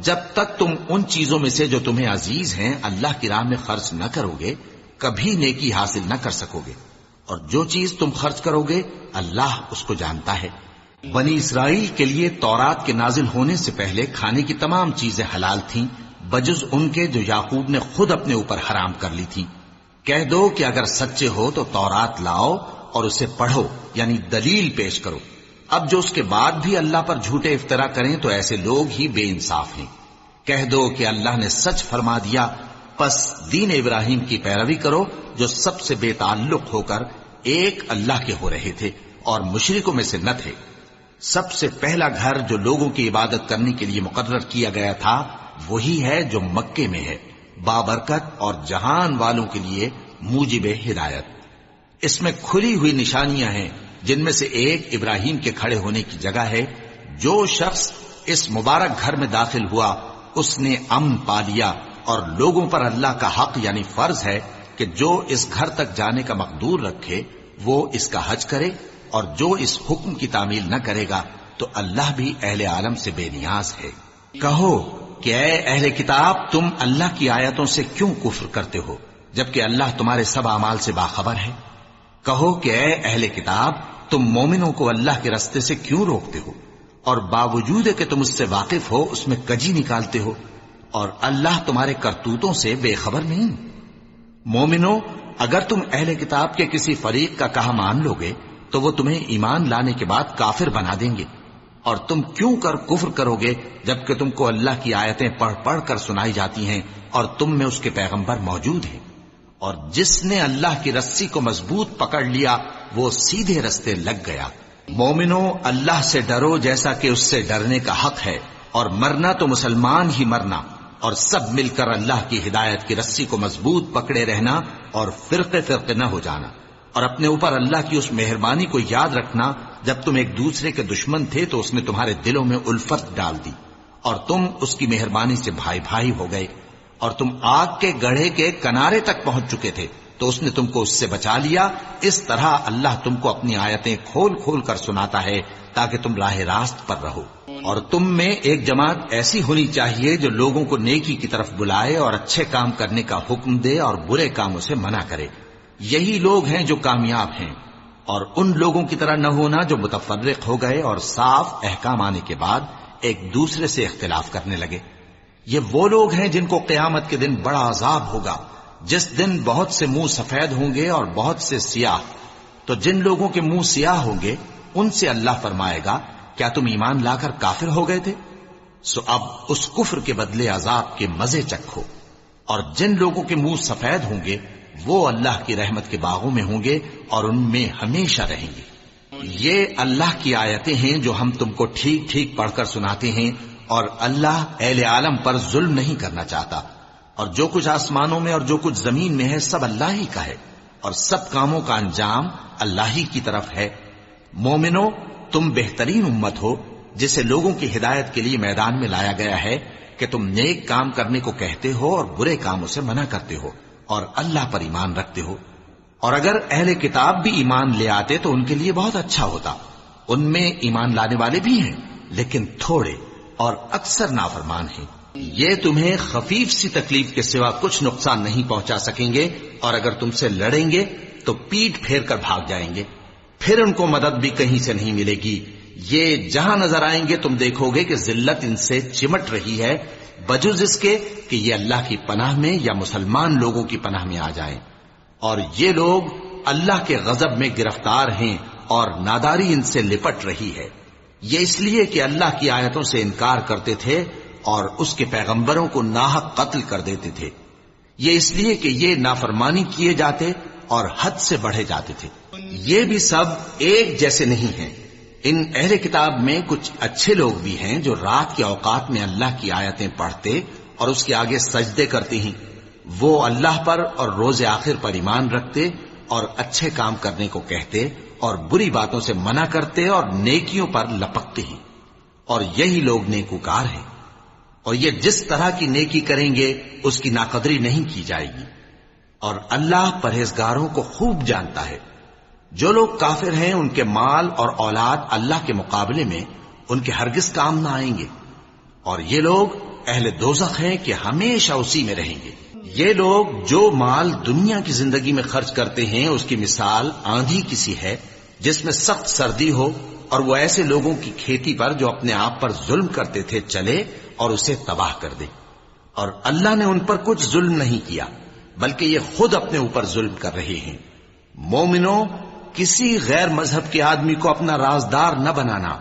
جب تک تم ان چیزوں میں سے جو تمہیں عزیز ہیں اللہ کی راہ میں خرچ نہ کرو گے، کبھی نیکی حاصل نہ کر سکو گے، اور جو چیز تم خرچ کرو گے اللہ اس کو جانتا ہے۔ بنی اسرائیل کے لیے تورات کے نازل ہونے سے پہلے کھانے کی تمام چیزیں حلال تھیں بجز ان کے جو یعقوب نے خود اپنے اوپر حرام کر لی تھیں۔ کہہ دو کہ اگر سچے ہو تو تورات لاؤ اور اسے پڑھو، یعنی دلیل پیش کرو۔ اب جو اس کے بعد بھی اللہ پر جھوٹے افطرا کریں تو ایسے لوگ ہی بے انصاف ہیں۔ کہہ دو کہ اللہ نے سچ فرما دیا، پس دین ابراہیم کی پیروی کرو جو سب سے بے تعلق ہو کر ایک اللہ کے ہو رہے تھے اور مشرکوں میں سے نہ تھے۔ سب سے پہلا گھر جو لوگوں کی عبادت کرنے کے لیے مقرر کیا گیا تھا وہی ہے جو مکے میں ہے، بابرکت اور جہان والوں کے لیے موجب ہدایت۔ اس میں کھلی ہوئی نشانیاں ہیں، جن میں سے ایک ابراہیم کے کھڑے ہونے کی جگہ ہے۔ جو شخص اس مبارک گھر میں داخل ہوا اس نے امن پا لیا، اور لوگوں پر اللہ کا حق یعنی فرض ہے کہ جو اس گھر تک جانے کا مقدور رکھے وہ اس کا حج کرے، اور جو اس حکم کی تعمیل نہ کرے گا تو اللہ بھی اہل عالم سے بے نیاز ہے۔ کہو کہ اے اہل کتاب، تم اللہ کی آیتوں سے کیوں کفر کرتے ہو جبکہ اللہ تمہارے سب اعمال سے باخبر ہے؟ کہو کہ اے اہل کتاب، تم مومنوں کو اللہ کے رستے سے کیوں روکتے ہو اور باوجود کہ تم اس سے واقف ہو اس میں کجی نکالتے ہو، اور اللہ تمہارے کرتوتوں سے بے خبر نہیں؟ مومنو، اگر تم اہل کتاب کے کسی فریق کا کہا مان لو گے تو وہ تمہیں ایمان لانے کے بعد کافر بنا دیں گے، اور تم کیوں کر کفر کرو گے جبکہ تم کو اللہ کی آیتیں پڑھ پڑھ کر سنائی جاتی ہیں اور تم میں اس کے پیغمبر موجود ہیں۔ اور جس نے اللہ کی رسی کو مضبوط پکڑ لیا وہ سیدھے رستے لگ گیا۔ مومنو، اللہ سے ڈرو جیسا کہ اس سے ڈرنے کا حق ہے، اور مرنا تو مسلمان ہی مرنا، اور سب مل کر اللہ کی ہدایت کی رسی کو مضبوط پکڑے رہنا اور فرقے فرقے نہ ہو جانا، اور اپنے اوپر اللہ کی اس مہربانی کو یاد رکھنا جب تم ایک دوسرے کے دشمن تھے تو اس نے تمہارے دلوں میں الفت ڈال دی اور تم اس کی مہربانی سے بھائی بھائی ہو گئے، اور تم آگ کے گڑھے کے کنارے تک پہنچ چکے تھے تو اس نے تم کو اس سے بچا لیا۔ اس طرح اللہ تم کو اپنی آیتیں کھول کھول کر سناتا ہے تاکہ تم راہ راست پر رہو۔ اور تم میں ایک جماعت ایسی ہونی چاہیے جو لوگوں کو نیکی کی طرف بلائے اور اچھے کام کرنے کا حکم دے اور برے کاموں سے منع کرے۔ یہی لوگ ہیں جو کامیاب ہیں، اور ان لوگوں کی طرح نہ ہونا جو متفرق ہو گئے اور صاف احکام آنے کے بعد ایک دوسرے سے اختلاف کرنے لگے۔ یہ وہ لوگ ہیں جن کو قیامت کے دن بڑا عذاب ہوگا، جس دن بہت سے منہ سفید ہوں گے اور بہت سے سیاہ۔ تو جن لوگوں کے منہ سیاہ ہوں گے ان سے اللہ فرمائے گا، کیا تم ایمان لا کر کافر ہو گئے تھے؟ سو اب اس کفر کے بدلے عذاب کے مزے چکھو۔ اور جن لوگوں کے منہ سفید ہوں گے وہ اللہ کی رحمت کے باغوں میں ہوں گے اور ان میں ہمیشہ رہیں گے۔ یہ اللہ کی آیتیں ہیں جو ہم تم کو ٹھیک ٹھیک پڑھ کر سناتے ہیں، اور اللہ اہل عالم پر ظلم نہیں کرنا چاہتا، اور جو کچھ آسمانوں میں اور جو کچھ زمین میں ہے سب اللہ ہی کا ہے، اور سب کاموں کا انجام اللہ ہی کی طرف ہے۔ مومنو، تم بہترین امت ہو جسے لوگوں کی ہدایت کے لیے میدان میں لایا گیا ہے کہ تم نیک کام کرنے کو کہتے ہو اور برے کاموں سے منع کرتے ہو اور اللہ پر ایمان رکھتے ہو۔ اور اگر اہل کتاب بھی ایمان لے آتے تو ان کے لیے بہت اچھا ہوتا، ان میں ایمان لانے والے بھی ہیں لیکن تھوڑے اور اکثر نافرمان ہیں۔ یہ تمہیں خفیف سی تکلیف کے سوا کچھ نقصان نہیں پہنچا سکیں گے، اور اگر تم سے لڑیں گے تو پیٹ پھیر کر بھاگ جائیں گے، پھر ان کو مدد بھی کہیں سے نہیں ملے گی۔ یہ جہاں نظر آئیں گے تم دیکھو گے کہ ذلت ان سے چمٹ رہی ہے، بجز اس کے کہ یہ اللہ کی پناہ میں یا مسلمان لوگوں کی پناہ میں آ جائیں۔ اور یہ لوگ اللہ کے غضب میں گرفتار ہیں اور ناداری ان سے لپٹ رہی ہے۔ یہ اس لیے کہ اللہ کی آیتوں سے انکار کرتے تھے اور اس کے پیغمبروں کو ناحق قتل کر دیتے تھے۔ یہ اس لیے کہ یہ نافرمانی کیے جاتے اور حد سے بڑھے جاتے تھے۔ یہ بھی سب ایک جیسے نہیں ہیں۔ ان اہل کتاب میں کچھ اچھے لوگ بھی ہیں جو رات کے اوقات میں اللہ کی آیتیں پڑھتے اور اس کے آگے سجدے کرتے ہیں۔ وہ اللہ پر اور روز آخر پر ایمان رکھتے اور اچھے کام کرنے کو کہتے اور بری باتوں سے منع کرتے اور نیکیوں پر لپکتے ہیں، اور یہی لوگ نیکوکار ہیں۔ اور یہ جس طرح کی نیکی کریں گے اس کی ناقدری نہیں کی جائے گی، اور اللہ پرہیزگاروں کو خوب جانتا ہے۔ جو لوگ کافر ہیں ان کے مال اور اولاد اللہ کے مقابلے میں ان کے ہرگز کام نہ آئیں گے، اور یہ لوگ اہل دوزخ ہیں کہ ہمیشہ اسی میں رہیں گے۔ یہ لوگ جو مال دنیا کی زندگی میں خرچ کرتے ہیں اس کی مثال آندھی کسی ہے جس میں سخت سردی ہو، اور وہ ایسے لوگوں کی کھیتی پر جو اپنے آپ پر ظلم کرتے تھے چلے اور اسے تباہ کر دے۔ اور اللہ نے ان پر کچھ ظلم نہیں کیا بلکہ یہ خود اپنے اوپر ظلم کر رہے ہیں۔ مومنو، کسی غیر مذہب کے آدمی کو اپنا رازدار نہ بنانا۔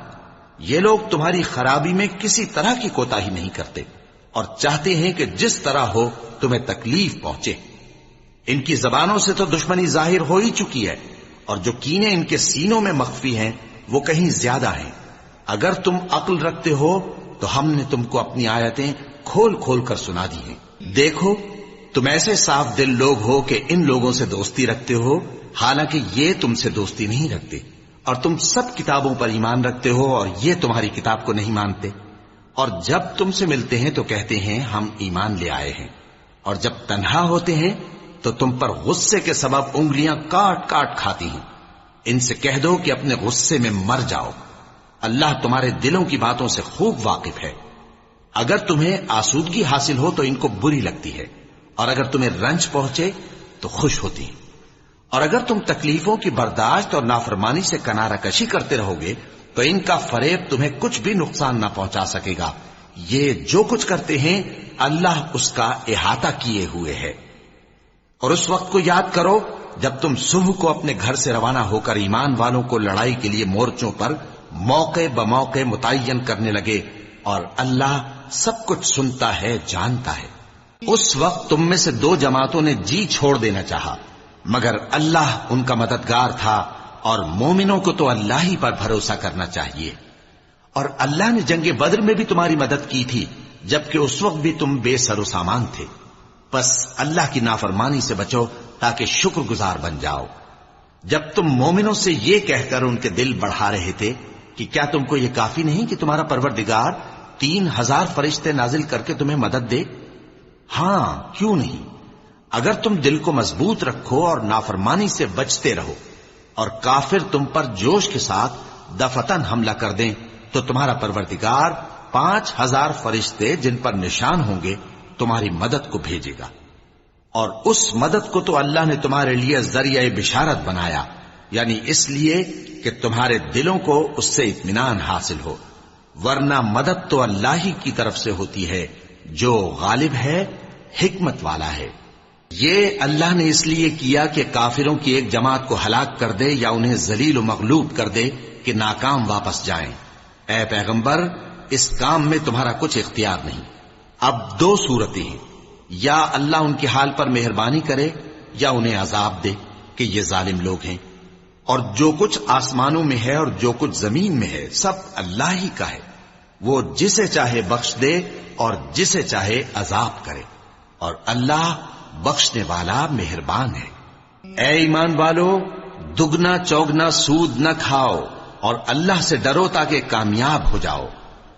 یہ لوگ تمہاری خرابی میں کسی طرح کی کوتاہی نہیں کرتے اور چاہتے ہیں کہ جس طرح ہو تمہیں تکلیف پہنچے۔ ان کی زبانوں سے تو دشمنی ظاہر ہو ہی چکی ہے، اور جو کینے ان کے سینوں میں مخفی ہیں وہ کہیں زیادہ ہیں۔ اگر تم عقل رکھتے ہو تو ہم نے تم کو اپنی آیتیں کھول کھول کر سنا دی ہیں۔ دیکھو، تم ایسے صاف دل لوگ ہو کہ ان لوگوں سے دوستی رکھتے ہو حالانکہ یہ تم سے دوستی نہیں رکھتے، اور تم سب کتابوں پر ایمان رکھتے ہو اور یہ تمہاری کتاب کو نہیں مانتے، اور جب تم سے ملتے ہیں تو کہتے ہیں ہم ایمان لے آئے ہیں، اور جب تنہا ہوتے ہیں تو تم پر غصے کے سبب انگلیاں کاٹ کاٹ کھاتی ہیں۔ ان سے کہہ دو کہ اپنے غصے میں مر جاؤ، اللہ تمہارے دلوں کی باتوں سے خوب واقف ہے۔ اگر تمہیں آسودگی حاصل ہو تو ان کو بری لگتی ہے، اور اگر تمہیں رنج پہنچے تو خوش ہوتی ہیں۔ اور اگر تم تکلیفوں کی برداشت اور نافرمانی سے کنارہ کشی کرتے رہو گے تو ان کا فریب تمہیں کچھ بھی نقصان نہ پہنچا سکے گا۔ یہ جو کچھ کرتے ہیں اللہ اس کا احاطہ کیے ہوئے ہے۔ اور اس وقت کو یاد کرو جب تم صبح کو اپنے گھر سے روانہ ہو کر ایمان والوں کو لڑائی کے لیے مورچوں پر موقع بموقع متعین کرنے لگے، اور اللہ سب کچھ سنتا ہے، جانتا ہے۔ اس وقت تم میں سے دو جماعتوں نے جی چھوڑ دینا چاہا، مگر اللہ ان کا مددگار تھا، اور مومنوں کو تو اللہ ہی پر بھروسہ کرنا چاہیے۔ اور اللہ نے جنگ بدر میں بھی تمہاری مدد کی تھی جبکہ اس وقت بھی تم بے سر و سامان تھے۔ بس اللہ کی نافرمانی سے بچو تاکہ شکر گزار بن جاؤ۔ جب تم مومنوں سے یہ کہہ کر ان کے دل بڑھا رہے تھے کہ کیا تم کو یہ کافی نہیں کہ تمہارا پروردگار 3000 فرشتے نازل کر کے تمہیں مدد دے؟ ہاں، کیوں نہیں؟ اگر تم دل کو مضبوط رکھو اور نافرمانی سے بچتے رہو اور کافر تم پر جوش کے ساتھ دفتن حملہ کر دیں تو تمہارا پروردگار 5000 فرشتے جن پر نشان ہوں گے تمہاری مدد کو بھیجے گا، اور اس مدد کو تو اللہ نے تمہارے لیے ذریعہ بشارت بنایا، یعنی اس لیے کہ تمہارے دلوں کو اس سے اطمینان حاصل ہو، ورنہ مدد تو اللہ ہی کی طرف سے ہوتی ہے جو غالب ہے، حکمت والا ہے۔ یہ اللہ نے اس لیے کیا کہ کافروں کی ایک جماعت کو ہلاک کر دے یا انہیں ذلیل و مغلوب کر دے کہ ناکام واپس جائیں۔ اے پیغمبر، اس کام میں تمہارا کچھ اختیار نہیں۔ اب دو صورتیں ہیں، یا اللہ ان کے حال پر مہربانی کرے یا انہیں عذاب دے کہ یہ ظالم لوگ ہیں، اور جو کچھ آسمانوں میں ہے اور جو کچھ زمین میں ہے سب اللہ ہی کا ہے، وہ جسے چاہے بخش دے اور جسے چاہے عذاب کرے، اور اللہ بخشنے والا مہربان ہے۔ اے ایمان والو، دگنا چوگنا سود نہ کھاؤ اور اللہ سے ڈرو تاکہ کامیاب ہو جاؤ،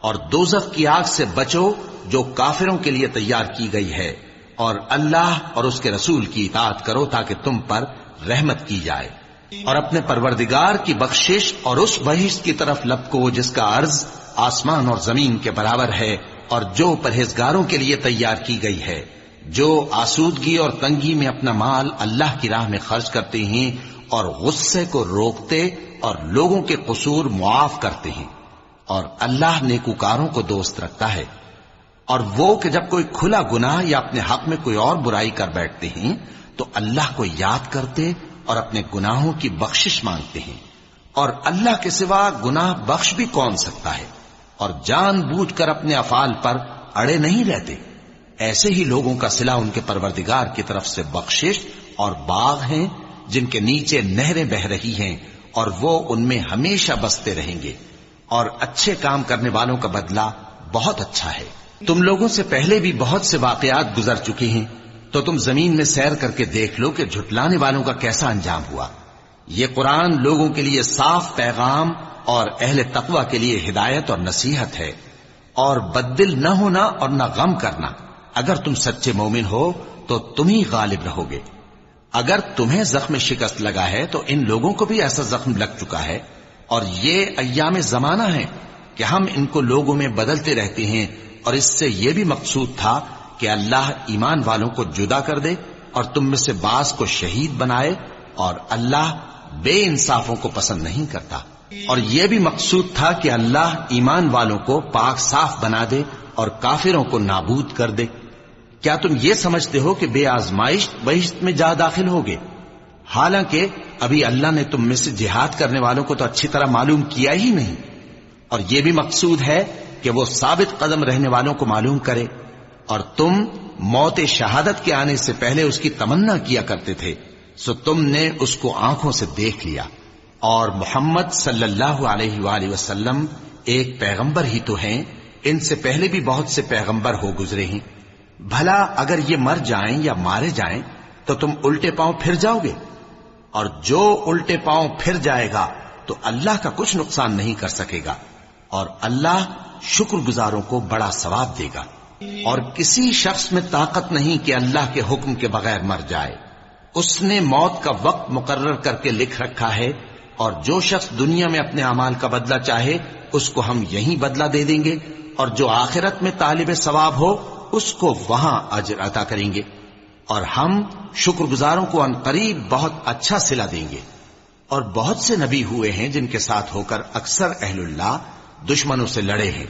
اور دوزخ کی آگ سے بچو جو کافروں کے لیے تیار کی گئی ہے، اور اللہ اور اس کے رسول کی اطاعت کرو تاکہ تم پر رحمت کی جائے، اور اپنے پروردگار کی بخشش اور اس بہشت کی طرف لپکو جس کا عرض آسمان اور زمین کے برابر ہے، اور جو پرہیزگاروں کے لیے تیار کی گئی ہے، جو آسودگی اور تنگی میں اپنا مال اللہ کی راہ میں خرچ کرتے ہیں اور غصے کو روکتے اور لوگوں کے قصور معاف کرتے ہیں، اور اللہ نیکوکاروں کو دوست رکھتا ہے۔ اور وہ کہ جب کوئی کھلا گناہ یا اپنے حق میں کوئی اور برائی کر بیٹھتے ہیں تو اللہ کو یاد کرتے اور اپنے گناہوں کی بخشش مانگتے ہیں، اور اللہ کے سوا گناہ بخش بھی کون سکتا ہے، اور جان بوجھ کر اپنے افعال پر اڑے نہیں رہتے۔ ایسے ہی لوگوں کا صلہ ان کے پروردگار کی طرف سے بخشش اور باغ ہیں جن کے نیچے نہریں بہ رہی ہیں، اور وہ ان میں ہمیشہ بستے رہیں گے، اور اچھے کام کرنے والوں کا بدلہ بہت اچھا ہے۔ تم لوگوں سے پہلے بھی بہت سے واقعات گزر چکے ہیں، تو تم زمین میں سیر کر کے دیکھ لو کہ جھٹلانے والوں کا کیسا انجام ہوا۔ یہ قرآن لوگوں کے لیے صاف پیغام اور اہل تقوی کے لیے ہدایت اور نصیحت ہے، اور بددل نہ ہونا اور نہ غم کرنا۔ اگر تم سچے مومن ہو تو تم ہی غالب رہو گے۔ اگر تمہیں زخم شکست لگا ہے تو ان لوگوں کو بھی ایسا زخم لگ چکا ہے، اور یہ ایام زمانہ ہے کہ ہم ان کو لوگوں میں بدلتے رہتے ہیں، اور اس سے یہ بھی مقصود تھا کہ اللہ ایمان والوں کو جدا کر دے اور تم میں سے بعض کو شہید بنائے، اور اللہ بے انصافوں کو پسند نہیں کرتا۔ اور یہ بھی مقصود تھا کہ اللہ ایمان والوں کو پاک صاف بنا دے اور کافروں کو نابود کر دے۔ کیا تم یہ سمجھتے ہو کہ بے آزمائش بہشت میں جا داخل ہوگے؟ حالانکہ ابھی اللہ نے تم میں سے جہاد کرنے والوں کو تو اچھی طرح معلوم کیا ہی نہیں، اور یہ بھی مقصود ہے کہ وہ ثابت قدم رہنے والوں کو معلوم کرے، اور تم موت شہادت کے آنے سے پہلے اس کی تمنا کیا کرتے تھے، سو تم نے اس کو آنکھوں سے دیکھ لیا۔ اور محمد صلی اللہ علیہ وآلہ وسلم ایک پیغمبر ہی تو ہیں، ان سے پہلے بھی بہت سے پیغمبر ہو گزرے ہیں۔ بھلا اگر یہ مر جائیں یا مارے جائیں تو تم الٹے پاؤں پھر جاؤ گے؟ اور جو الٹے پاؤں پھر جائے گا تو اللہ کا کچھ نقصان نہیں کر سکے گا، اور اللہ شکر گزاروں کو بڑا ثواب دے گا۔ اور کسی شخص میں طاقت نہیں کہ اللہ کے حکم کے بغیر مر جائے، اس نے موت کا وقت مقرر کر کے لکھ رکھا ہے، اور جو شخص دنیا میں اپنے اعمال کا بدلہ چاہے اس کو ہم یہیں بدلہ دے دیں گے، اور جو آخرت میں طالب ثواب ہو اس کو وہاں اجر عطا کریں گے، اور ہم شکر گزاروں کو عنقریب بہت اچھا صلہ دیں گے۔ اور بہت سے نبی ہوئے ہیں جن کے ساتھ ہو کر اکثر اہل اللہ دشمنوں سے لڑے ہیں،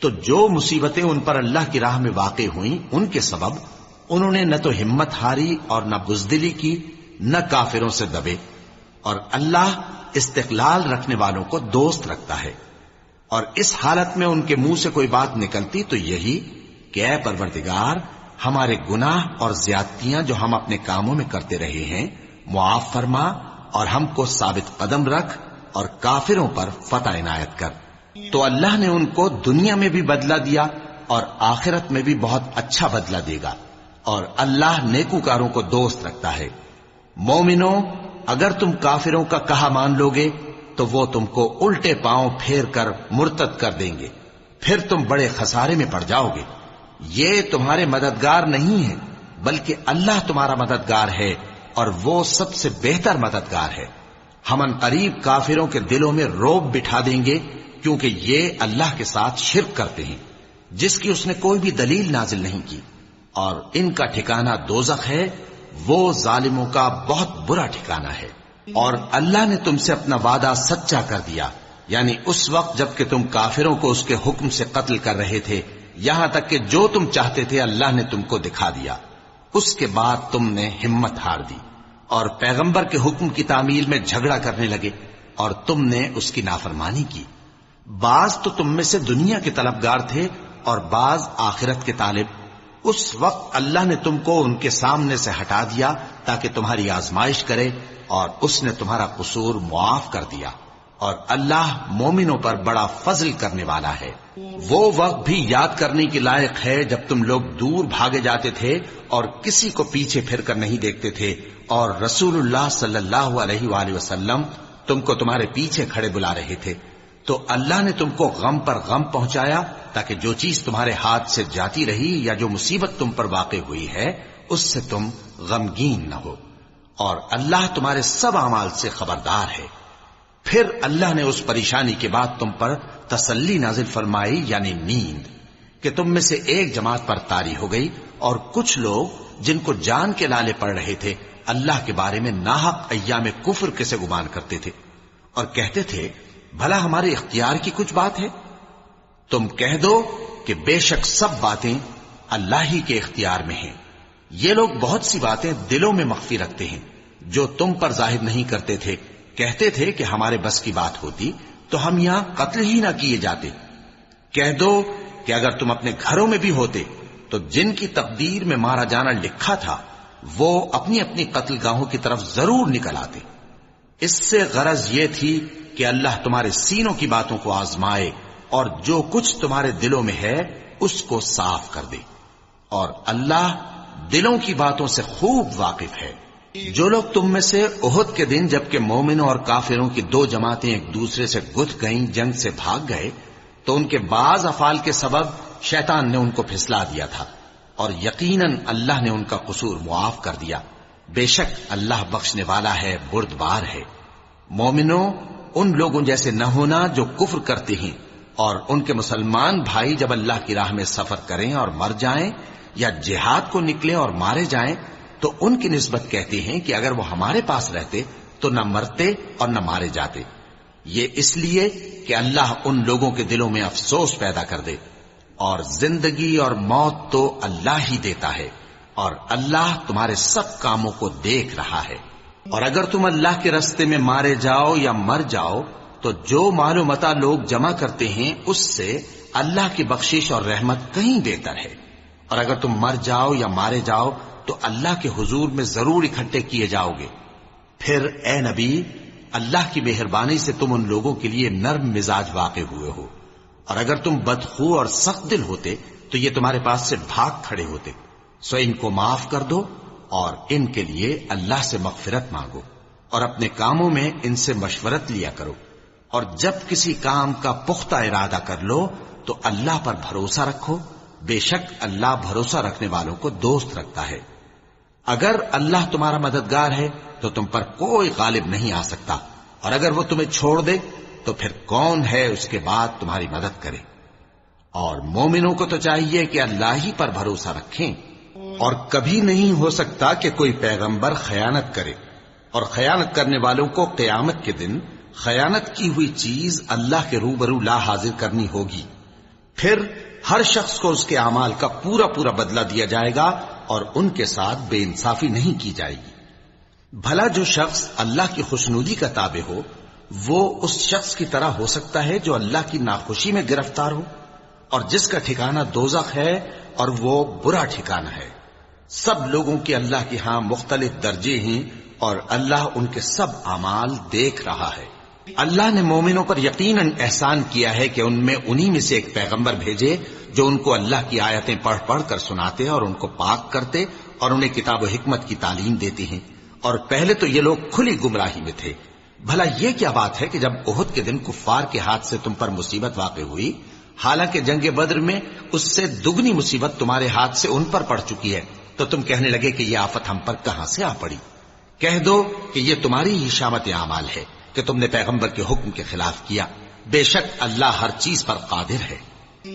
تو جو مصیبتیں ان پر اللہ کی راہ میں واقع ہوئیں ان کے سبب انہوں نے نہ تو ہمت ہاری اور نہ بزدلی کی، نہ کافروں سے دبے، اور اللہ استقلال رکھنے والوں کو دوست رکھتا ہے۔ اور اس حالت میں ان کے منہ سے کوئی بات نکلتی تو یہی کہ اے پروردگار، ہمارے گناہ اور زیادتیاں جو ہم اپنے کاموں میں کرتے رہے ہیں معاف فرما، اور ہم کو ثابت قدم رکھ، اور کافروں پر فتح عنایت کر۔ تو اللہ نے ان کو دنیا میں بھی بدلہ دیا اور آخرت میں بھی بہت اچھا بدلہ دے گا، اور اللہ نیکوکاروں کو دوست رکھتا ہے۔ مومنوں، اگر تم کافروں کا کہا مان لوگے تو وہ تم کو الٹے پاؤں پھیر کر مرتد کر دیں گے، پھر تم بڑے خسارے میں پڑ جاؤ گے۔ یہ تمہارے مددگار نہیں ہے بلکہ اللہ تمہارا مددگار ہے، اور وہ سب سے بہتر مددگار ہے۔ ہم عنقریب کافروں کے دلوں میں رعب بٹھا دیں گے، کیونکہ یہ اللہ کے ساتھ شرک کرتے ہیں جس کی اس نے کوئی بھی دلیل نازل نہیں کی، اور ان کا ٹھکانہ دوزخ ہے، وہ ظالموں کا بہت برا ٹھکانہ ہے۔ اور اللہ نے تم سے اپنا وعدہ سچا کر دیا، یعنی اس وقت جب کہ تم کافروں کو اس کے حکم سے قتل کر رہے تھے، یہاں تک کہ جو تم چاہتے تھے اللہ نے تم کو دکھا دیا۔ اس کے بعد تم نے ہمت ہار دی اور پیغمبر کے حکم کی تعمیل میں جھگڑا کرنے لگے، اور تم نے اس کی نافرمانی کی۔ بعض تو تم میں سے دنیا کے طلبگار تھے اور بعض آخرت کے طالب۔ اس وقت اللہ نے تم کو ان کے سامنے سے ہٹا دیا تاکہ تمہاری آزمائش کرے، اور اس نے تمہارا قصور معاف کر دیا، اور اللہ مومنوں پر بڑا فضل کرنے والا ہے۔ وہ وقت بھی یاد کرنے کے لائق ہے جب تم لوگ دور بھاگے جاتے تھے اور کسی کو پیچھے پھر کر نہیں دیکھتے تھے، اور رسول اللہ صلی اللہ علیہ وآلہ وسلم تم کو تمہارے پیچھے کھڑے بلا رہے تھے، تو اللہ نے تم کو غم پر غم پہنچایا تاکہ جو چیز تمہارے ہاتھ سے جاتی رہی یا جو مصیبت تم پر واقع ہوئی ہے اس سے تم غمگین نہ ہو، اور اللہ تمہارے سب اعمال سے خبردار ہے۔ پھر اللہ نے اس پریشانی کے بعد تم پر تسلی نازل فرمائی، یعنی نیند، کہ تم میں سے ایک جماعت پر طاری ہو گئی، اور کچھ لوگ جن کو جان کے لالے پڑ رہے تھے اللہ کے بارے میں ناحق ایام کفر کے سے گمان کرتے تھے، اور کہتے تھے بھلا ہمارے اختیار کی کچھ بات ہے؟ تم کہہ دو کہ بے شک سب باتیں اللہ ہی کے اختیار میں ہیں۔ یہ لوگ بہت سی باتیں دلوں میں مخفی رکھتے ہیں جو تم پر ظاہر نہیں کرتے تھے، کہتے تھے کہ ہمارے بس کی بات ہوتی تو ہم یہاں قتل ہی نہ کیے جاتے۔ کہہ دو کہ اگر تم اپنے گھروں میں بھی ہوتے تو جن کی تقدیر میں مارا جانا لکھا تھا وہ اپنی اپنی قتل گاہوں کی طرف ضرور نکل آتے۔ اس سے غرض یہ تھی کہ اللہ تمہارے سینوں کی باتوں کو آزمائے اور جو کچھ تمہارے دلوں میں ہے اس کو صاف کر دے، اور اللہ دلوں کی باتوں سے خوب واقف ہے۔ جو لوگ تم میں سے احد کے دن جبکہ مومنوں اور کافروں کی دو جماعتیں ایک دوسرے سے گتھ گئیں جنگ سے بھاگ گئے تو ان کے بعض افعال کے سبب شیطان نے ان کو پھسلا دیا تھا، اور یقیناً اللہ نے ان کا قصور معاف کر دیا۔ بے شک اللہ بخشنے والا ہے، بردبار ہے۔ مومنوں، ان لوگوں جیسے نہ ہونا جو کفر کرتے ہیں، اور ان کے مسلمان بھائی جب اللہ کی راہ میں سفر کریں اور مر جائیں یا جہاد کو نکلیں اور مارے جائیں تو ان کی نسبت کہتے ہیں کہ اگر وہ ہمارے پاس رہتے تو نہ مرتے اور نہ مارے جاتے، یہ اس لیے کہ اللہ ان لوگوں کے دلوں میں افسوس پیدا کر دے۔ اور زندگی اور موت تو اللہ ہی دیتا ہے، اور اللہ تمہارے سب کاموں کو دیکھ رہا ہے۔ اور اگر تم اللہ کے راستے میں مارے جاؤ یا مر جاؤ تو جو مال و متاع لوگ جمع کرتے ہیں اس سے اللہ کی بخشش اور رحمت کہیں بہتر ہے، اور اگر تم مر جاؤ یا مارے جاؤ تو اللہ کے حضور میں ضرور اکٹھے کیے جاؤ گے۔ پھر اے نبی، اللہ کی مہربانی سے تم ان لوگوں کے لیے نرم مزاج واقع ہوئے ہو، اور اگر تم بدخو اور سخت دل ہوتے تو یہ تمہارے پاس سے بھاگ کھڑے ہوتے، سو ان کو معاف کر دو اور ان کے لیے اللہ سے مغفرت مانگو، اور اپنے کاموں میں ان سے مشورت لیا کرو، اور جب کسی کام کا پختہ ارادہ کر لو تو اللہ پر بھروسہ رکھو، بے شک اللہ بھروسہ رکھنے والوں کو دوست رکھتا ہے۔ اگر اللہ تمہارا مددگار ہے تو تم پر کوئی غالب نہیں آ سکتا، اور اگر وہ تمہیں چھوڑ دے تو پھر کون ہے اس کے بعد تمہاری مدد کرے۔ اور مومنوں کو تو چاہیے کہ اللہ ہی پر بھروسہ رکھیں، اور کبھی نہیں ہو سکتا کہ کوئی پیغمبر خیانت کرے، اور خیانت کرنے والوں کو قیامت کے دن خیانت کی ہوئی چیز اللہ کے روبرو لا حاضر کرنی ہوگی، پھر ہر شخص کو اس کے اعمال کا پورا پورا بدلہ دیا جائے گا، اور ان کے ساتھ بے انصافی نہیں کی جائے گی۔ بھلا جو شخص اللہ کی خوشنودی کا تابع ہو وہ اس شخص کی طرح ہو سکتا ہے جو اللہ کی ناخوشی میں گرفتار ہو، اور جس کا ٹھکانہ دوزخ ہے اور وہ برا ٹھکانہ ہے۔ سب لوگوں کے اللہ کے ہاں مختلف درجے ہیں، اور اللہ ان کے سب اعمال دیکھ رہا ہے۔ اللہ نے مومنوں پر یقیناً احسان کیا ہے کہ ان میں انہی میں سے ایک پیغمبر بھیجے جو ان کو اللہ کی آیتیں پڑھ پڑھ کر سناتے اور ان کو پاک کرتے اور انہیں کتاب و حکمت کی تعلیم دیتے ہیں، اور پہلے تو یہ لوگ کھلی گمراہی میں تھے۔ بھلا یہ کیا بات ہے کہ جب احد کے دن کفار کے ہاتھ سے تم پر مصیبت واقع ہوئی، حالانکہ جنگ بدر میں اس سے دگنی مصیبت تمہارے ہاتھ سے ان پر پڑ چکی ہے، تو تم کہنے لگے کہ یہ آفت ہم پر کہاں سے آ پڑی؟ کہہ دو کہ یہ تمہاری ہی شامت اعمال ہے کہ تم نے پیغمبر کے حکم کے خلاف کیا، بے شک اللہ ہر چیز پر قادر ہے۔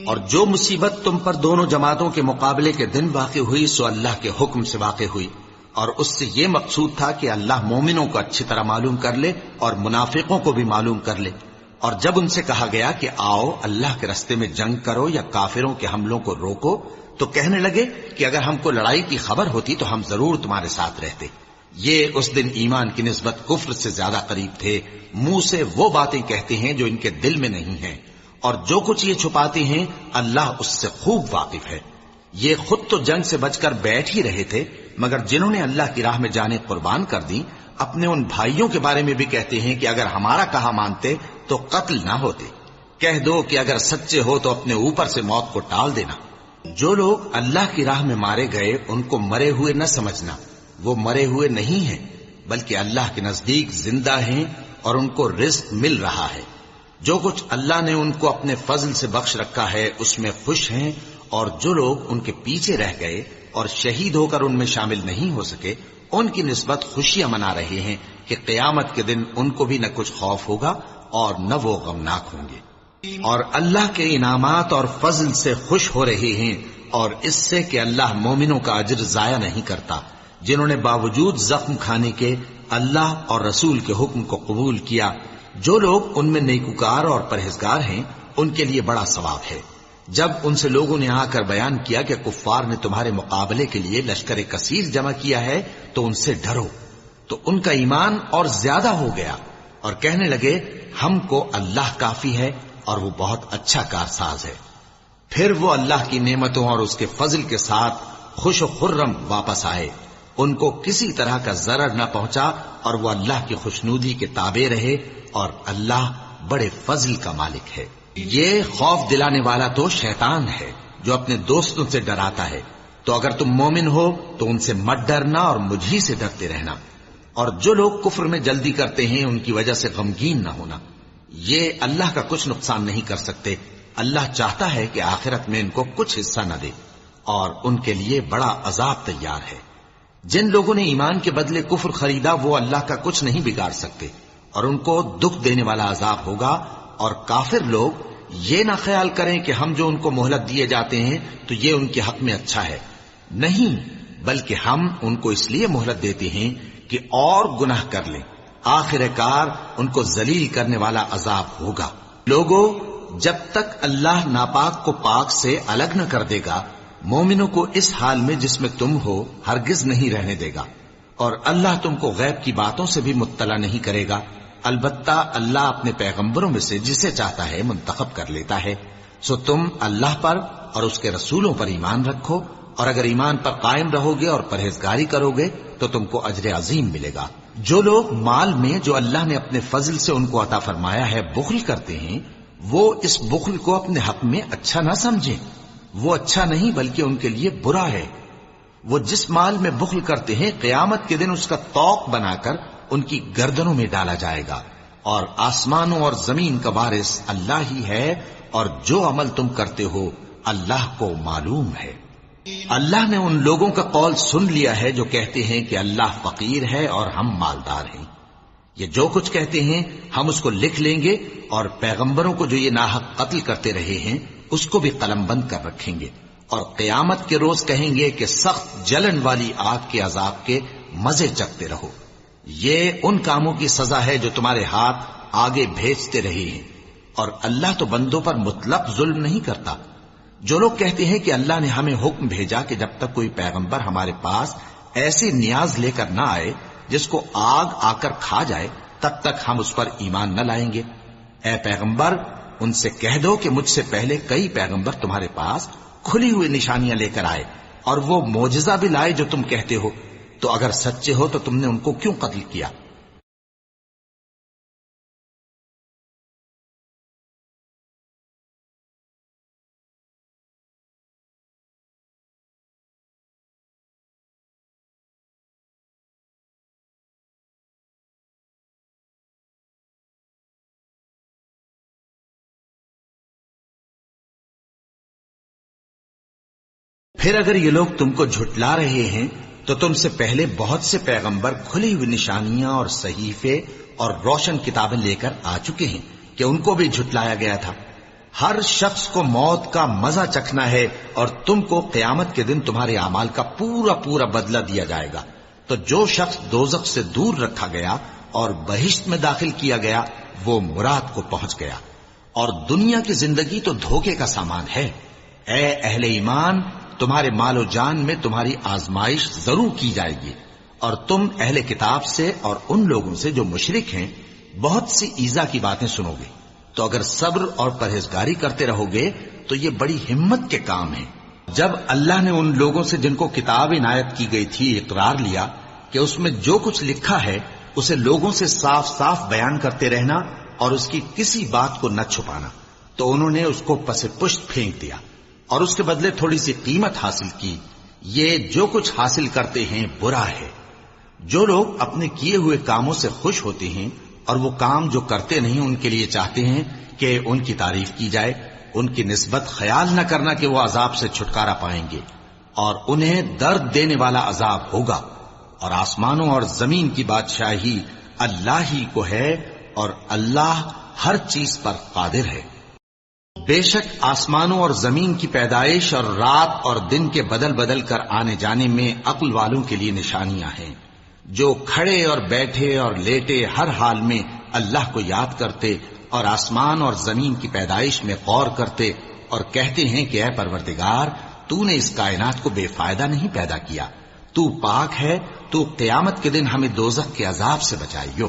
اور جو مصیبت تم پر دونوں جماعتوں کے مقابلے کے دن واقع ہوئی سو اللہ کے حکم سے واقع ہوئی، اور اس سے یہ مقصود تھا کہ اللہ مومنوں کو اچھی طرح معلوم کر لے اور منافقوں کو بھی معلوم کر لے۔ اور جب ان سے کہا گیا کہ آؤ اللہ کے راستے میں جنگ کرو یا کافروں کے حملوں کو روکو، تو کہنے لگے کہ اگر ہم کو لڑائی کی خبر ہوتی تو ہم ضرور تمہارے ساتھ رہتے۔ یہ اس دن ایمان کی نسبت کفر سے زیادہ قریب تھے، منہ سے وہ باتیں کہتے ہیں جو ان کے دل میں نہیں ہیں، اور جو کچھ یہ چھپاتے ہیں اللہ اس سے خوب واقف ہے۔ یہ خود تو جنگ سے بچ کر بیٹھ ہی رہے تھے، مگر جنہوں نے اللہ کی راہ میں جانیں قربان کر دی اپنے ان بھائیوں کے بارے میں بھی کہتے ہیں کہ اگر ہمارا کہا مانتے تو قتل نہ ہوتے۔ کہہ دو کہ اگر سچے ہو تو اپنے اوپر سے موت کو ٹال دینا۔ جو لوگ اللہ کی راہ میں مارے گئے ان کو مرے ہوئے نہ سمجھنا، وہ مرے ہوئے نہیں ہیں بلکہ اللہ کے نزدیک زندہ ہیں اور ان کو رزق مل رہا ہے۔ جو کچھ اللہ نے ان کو اپنے فضل سے بخش رکھا ہے اس میں خوش ہیں، اور جو لوگ ان کے پیچھے رہ گئے اور شہید ہو کر ان میں شامل نہیں ہو سکے، ان کی نسبت خوشیاں منا رہے ہیں کہ قیامت کے دن ان کو بھی نہ کچھ خوف ہوگا اور نہ وہ غمناک ہوں گے، اور اللہ کے انعامات اور فضل سے خوش ہو رہے ہیں، اور اس سے کہ اللہ مومنوں کا اجر ضائع نہیں کرتا، جنہوں نے باوجود زخم کھانے کے اللہ اور رسول کے حکم کو قبول کیا۔ جو لوگ ان میں نیکوکار اور پرہیزگار ہیں ان کے لیے بڑا ثواب ہے۔ جب ان سے لوگوں نے آ کر بیان کیا کہ کفار نے تمہارے مقابلے کے لیے لشکر کثیر جمع کیا ہے تو ان سے ڈرو، تو ان کا ایمان اور زیادہ ہو گیا، اور کہنے لگے ہم کو اللہ کافی ہے اور وہ بہت اچھا کارساز ہے۔ پھر وہ اللہ کی نعمتوں اور اس کے فضل کے ساتھ خوش و خرم واپس آئے، ان کو کسی طرح کا ضرر نہ پہنچا، اور وہ اللہ کی خوشنودی کے تابع رہے، اور اللہ بڑے فضل کا مالک ہے۔ یہ خوف دلانے والا تو شیطان ہے جو اپنے دوستوں سے ڈراتا ہے، تو اگر تم مومن ہو تو ان سے مت ڈرنا اور مجھی سے ڈرتے رہنا، اور جو لوگ کفر میں جلدی کرتے ہیں ان کی وجہ سے غمگین نہ ہونا، یہ اللہ کا کچھ نقصان نہیں کر سکتے۔ اللہ چاہتا ہے کہ آخرت میں ان کو کچھ حصہ نہ دے، اور ان کے لیے بڑا عذاب تیار ہے۔ جن لوگوں نے ایمان کے بدلے کفر خریدا وہ اللہ کا کچھ نہیں بگاڑ سکتے، اور ان کو دکھ دینے والا عذاب ہوگا۔ اور کافر لوگ یہ نہ خیال کریں کہ ہم جو ان کو مہلت دیے جاتے ہیں تو یہ ان کے حق میں اچھا ہے، نہیں، بلکہ ہم ان کو اس لیے مہلت دیتے ہیں کہ اور گناہ کر لیں، آخر کار ان کو ذلیل کرنے والا عذاب ہوگا۔ لوگوں، جب تک اللہ ناپاک کو پاک سے الگ نہ کر دے گا، مومنوں کو اس حال میں جس میں تم ہو ہرگز نہیں رہنے دے گا، اور اللہ تم کو غیب کی باتوں سے بھی مطلع نہیں کرے گا۔ البتہ اللہ اپنے پیغمبروں میں سے جسے چاہتا ہے منتخب کر لیتا ہے۔ سو تم اللہ پر اور اس کے رسولوں پر ایمان رکھو، اور اگر ایمان پر قائم رہو گے اور پرہیزگاری کرو گے تو تم کو اجر عظیم ملے گا۔ جو لوگ مال میں جو اللہ نے اپنے فضل سے ان کو عطا فرمایا ہے بخل کرتے ہیں، وہ اس بخل کو اپنے حق میں اچھا نہ سمجھیں، وہ اچھا نہیں بلکہ ان کے لیے برا ہے۔ وہ جس مال میں بخل کرتے ہیں قیامت کے دن اس کا طوق بنا کر ان کی گردنوں میں ڈالا جائے گا، اور آسمانوں اور زمین کا وارث اللہ ہی ہے، اور جو عمل تم کرتے ہو اللہ کو معلوم ہے۔ اللہ نے ان لوگوں کا قول سن لیا ہے جو کہتے ہیں کہ اللہ فقیر ہے اور ہم مالدار ہیں۔ یہ جو کچھ کہتے ہیں ہم اس کو لکھ لیں گے، اور پیغمبروں کو جو یہ ناحق قتل کرتے رہے ہیں اس کو بھی قلم بند کر رکھیں گے، اور قیامت کے روز کہیں گے کہ سخت جلن والی آگ کے عذاب کے مزے چکھتے رہو۔ یہ ان کاموں کی سزا ہے جو تمہارے ہاتھ آگے بھیجتے رہے ہیں، اور اللہ تو بندوں پر مطلق ظلم نہیں کرتا۔ جو لوگ کہتے ہیں کہ اللہ نے ہمیں حکم بھیجا کہ جب تک کوئی پیغمبر ہمارے پاس ایسی نیاز لے کر نہ آئے جس کو آگ آ کر کھا جائے تب تک ہم اس پر ایمان نہ لائیں گے، اے پیغمبر ان سے کہہ دو کہ مجھ سے پہلے کئی پیغمبر تمہارے پاس کھلی ہوئی نشانیاں لے کر آئے، اور وہ معجزہ بھی لائے جو تم کہتے ہو، تو اگر سچے ہو تو تم نے ان کو کیوں قتل کیا؟ پھر اگر یہ لوگ تم کو جھٹلا رہے ہیں تو تم سے پہلے بہت سے پیغمبر کھلی ہوئی نشانیاں اور صحیفے اور روشن کتابیں لے کر آ چکے ہیں کہ ان کو بھی جھٹلایا گیا تھا۔ ہر شخص کو موت کا مزہ چکھنا ہے، اور تم کو قیامت کے دن تمہارے اعمال کا پورا پورا بدلہ دیا جائے گا۔ تو جو شخص دوزخ سے دور رکھا گیا اور بہشت میں داخل کیا گیا وہ مراد کو پہنچ گیا، اور دنیا کی زندگی تو دھوکے کا سامان ہے۔ اے اہل ایمان، تمہارے مال و جان میں تمہاری آزمائش ضرور کی جائے گی، اور تم اہل کتاب سے اور ان لوگوں سے جو مشرک ہیں بہت سی ایذا کی باتیں سنو گے، تو اگر صبر اور پرہیزگاری کرتے رہو گے تو یہ بڑی ہمت کے کام ہیں۔ جب اللہ نے ان لوگوں سے جن کو کتاب عنایت کی گئی تھی اقرار لیا کہ اس میں جو کچھ لکھا ہے اسے لوگوں سے صاف صاف بیان کرتے رہنا اور اس کی کسی بات کو نہ چھپانا، تو انہوں نے اس کو پس پشت پھینک دیا اور اس کے بدلے تھوڑی سی قیمت حاصل کی۔ یہ جو کچھ حاصل کرتے ہیں برا ہے۔ جو لوگ اپنے کیے ہوئے کاموں سے خوش ہوتے ہیں اور وہ کام جو کرتے نہیں ان کے لیے چاہتے ہیں کہ ان کی تعریف کی جائے، ان کی نسبت خیال نہ کرنا کہ وہ عذاب سے چھٹکارا پائیں گے، اور انہیں درد دینے والا عذاب ہوگا۔ اور آسمانوں اور زمین کی بادشاہی اللہ ہی کو ہے، اور اللہ ہر چیز پر قادر ہے۔ بے شک آسمانوں اور زمین کی پیدائش اور رات اور دن کے بدل بدل کر آنے جانے میں عقل والوں کے لیے نشانیاں ہیں، جو کھڑے اور بیٹھے اور لیٹے ہر حال میں اللہ کو یاد کرتے اور آسمان اور زمین کی پیدائش میں غور کرتے اور کہتے ہیں کہ اے پروردگار، تو نے اس کائنات کو بے فائدہ نہیں پیدا کیا، تو پاک ہے، تو قیامت کے دن ہمیں دوزخ کے عذاب سے بچائیو۔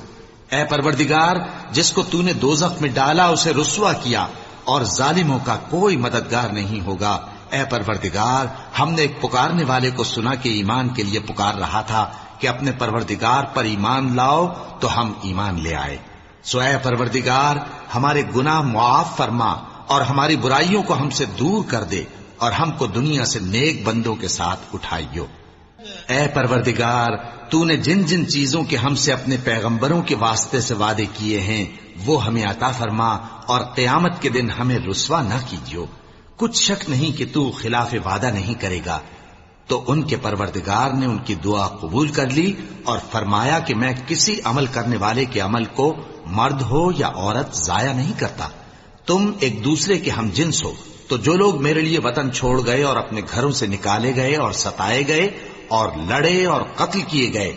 اے پروردگار، جس کو تو نے دوزخ میں ڈالا اسے رسوا کیا، اور ظالموں کا کوئی مددگار نہیں ہوگا۔ اے پروردگار، ہم نے ایک پکارنے والے کو سنا کہ ایمان کے لیے پکار رہا تھا کہ اپنے پروردگار پر ایمان لاؤ، تو ہم ایمان لے آئے۔ سو اے پروردگار، ہمارے گناہ معاف فرما اور ہماری برائیوں کو ہم سے دور کر دے، اور ہم کو دنیا سے نیک بندوں کے ساتھ اٹھائیو۔ اے پروردگار، تو نے جن جن چیزوں کے ہم سے اپنے پیغمبروں کے واسطے سے وعدے کیے ہیں وہ ہمیں عطا فرما، اور قیامت کے دن ہمیں رسوا نہ کیجیو۔ کچھ شک نہیں کہ تو خلاف وعدہ نہیں کرے گا۔ تو ان کے پروردگار نے ان کی دعا قبول کر لی اور فرمایا کہ میں کسی عمل کرنے والے کے عمل کو مرد ہو یا عورت ضائع نہیں کرتا۔ تم ایک دوسرے کے ہم جنس ہو، تو جو لوگ میرے لیے وطن چھوڑ گئے اور اپنے گھروں سے نکالے گئے اور ستائے گئے اور لڑے اور قتل کیے گئے،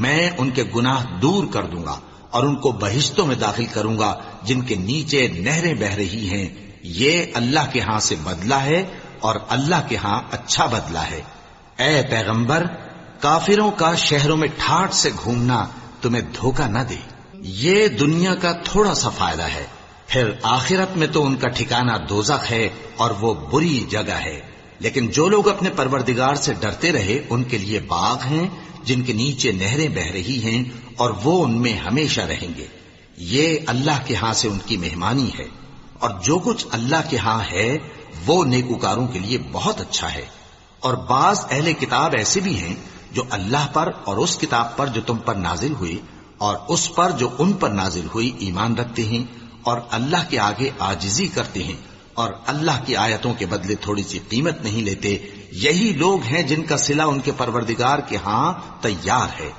میں ان کے گناہ دور کر دوں گا اور ان کو بہشتوں میں داخل کروں گا جن کے نیچے نہریں بہ رہی ہیں۔ یہ اللہ کے ہاں سے بدلہ ہے، اور اللہ کے ہاں اچھا بدلہ ہے۔ اے پیغمبر، کافروں کا شہروں میں ٹھاٹھ سے گھومنا تمہیں دھوکہ نہ دے، یہ دنیا کا تھوڑا سا فائدہ ہے، پھر آخرت میں تو ان کا ٹھکانہ دوزخ ہے، اور وہ بری جگہ ہے۔ لیکن جو لوگ اپنے پروردگار سے ڈرتے رہے ان کے لیے باغ ہیں جن کے نیچے نہریں بہ رہی ہیں، اور وہ ان میں ہمیشہ رہیں گے۔ یہ اللہ کے ہاں سے ان کی مہمانی ہے، اور جو کچھ اللہ کے ہاں ہے وہ نیکوکاروں کے لیے بہت اچھا ہے۔ اور بعض اہل کتاب ایسے بھی ہیں جو اللہ پر اور اس کتاب پر جو تم پر نازل ہوئی اور اس پر جو ان پر نازل ہوئی ایمان رکھتے ہیں، اور اللہ کے آگے عاجزی کرتے ہیں، اور اللہ کی آیتوں کے بدلے تھوڑی سی قیمت نہیں لیتے۔ یہی لوگ ہیں جن کا صلہ ان کے پروردگار کے ہاں تیار ہے،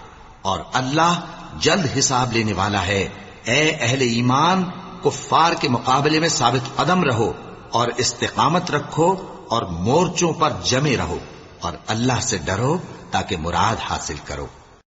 اور اللہ جلد حساب لینے والا ہے۔ اے اہل ایمان، کفار کے مقابلے میں ثابت قدم رہو اور استقامت رکھو اور مورچوں پر جمے رہو، اور اللہ سے ڈرو تاکہ مراد حاصل کرو۔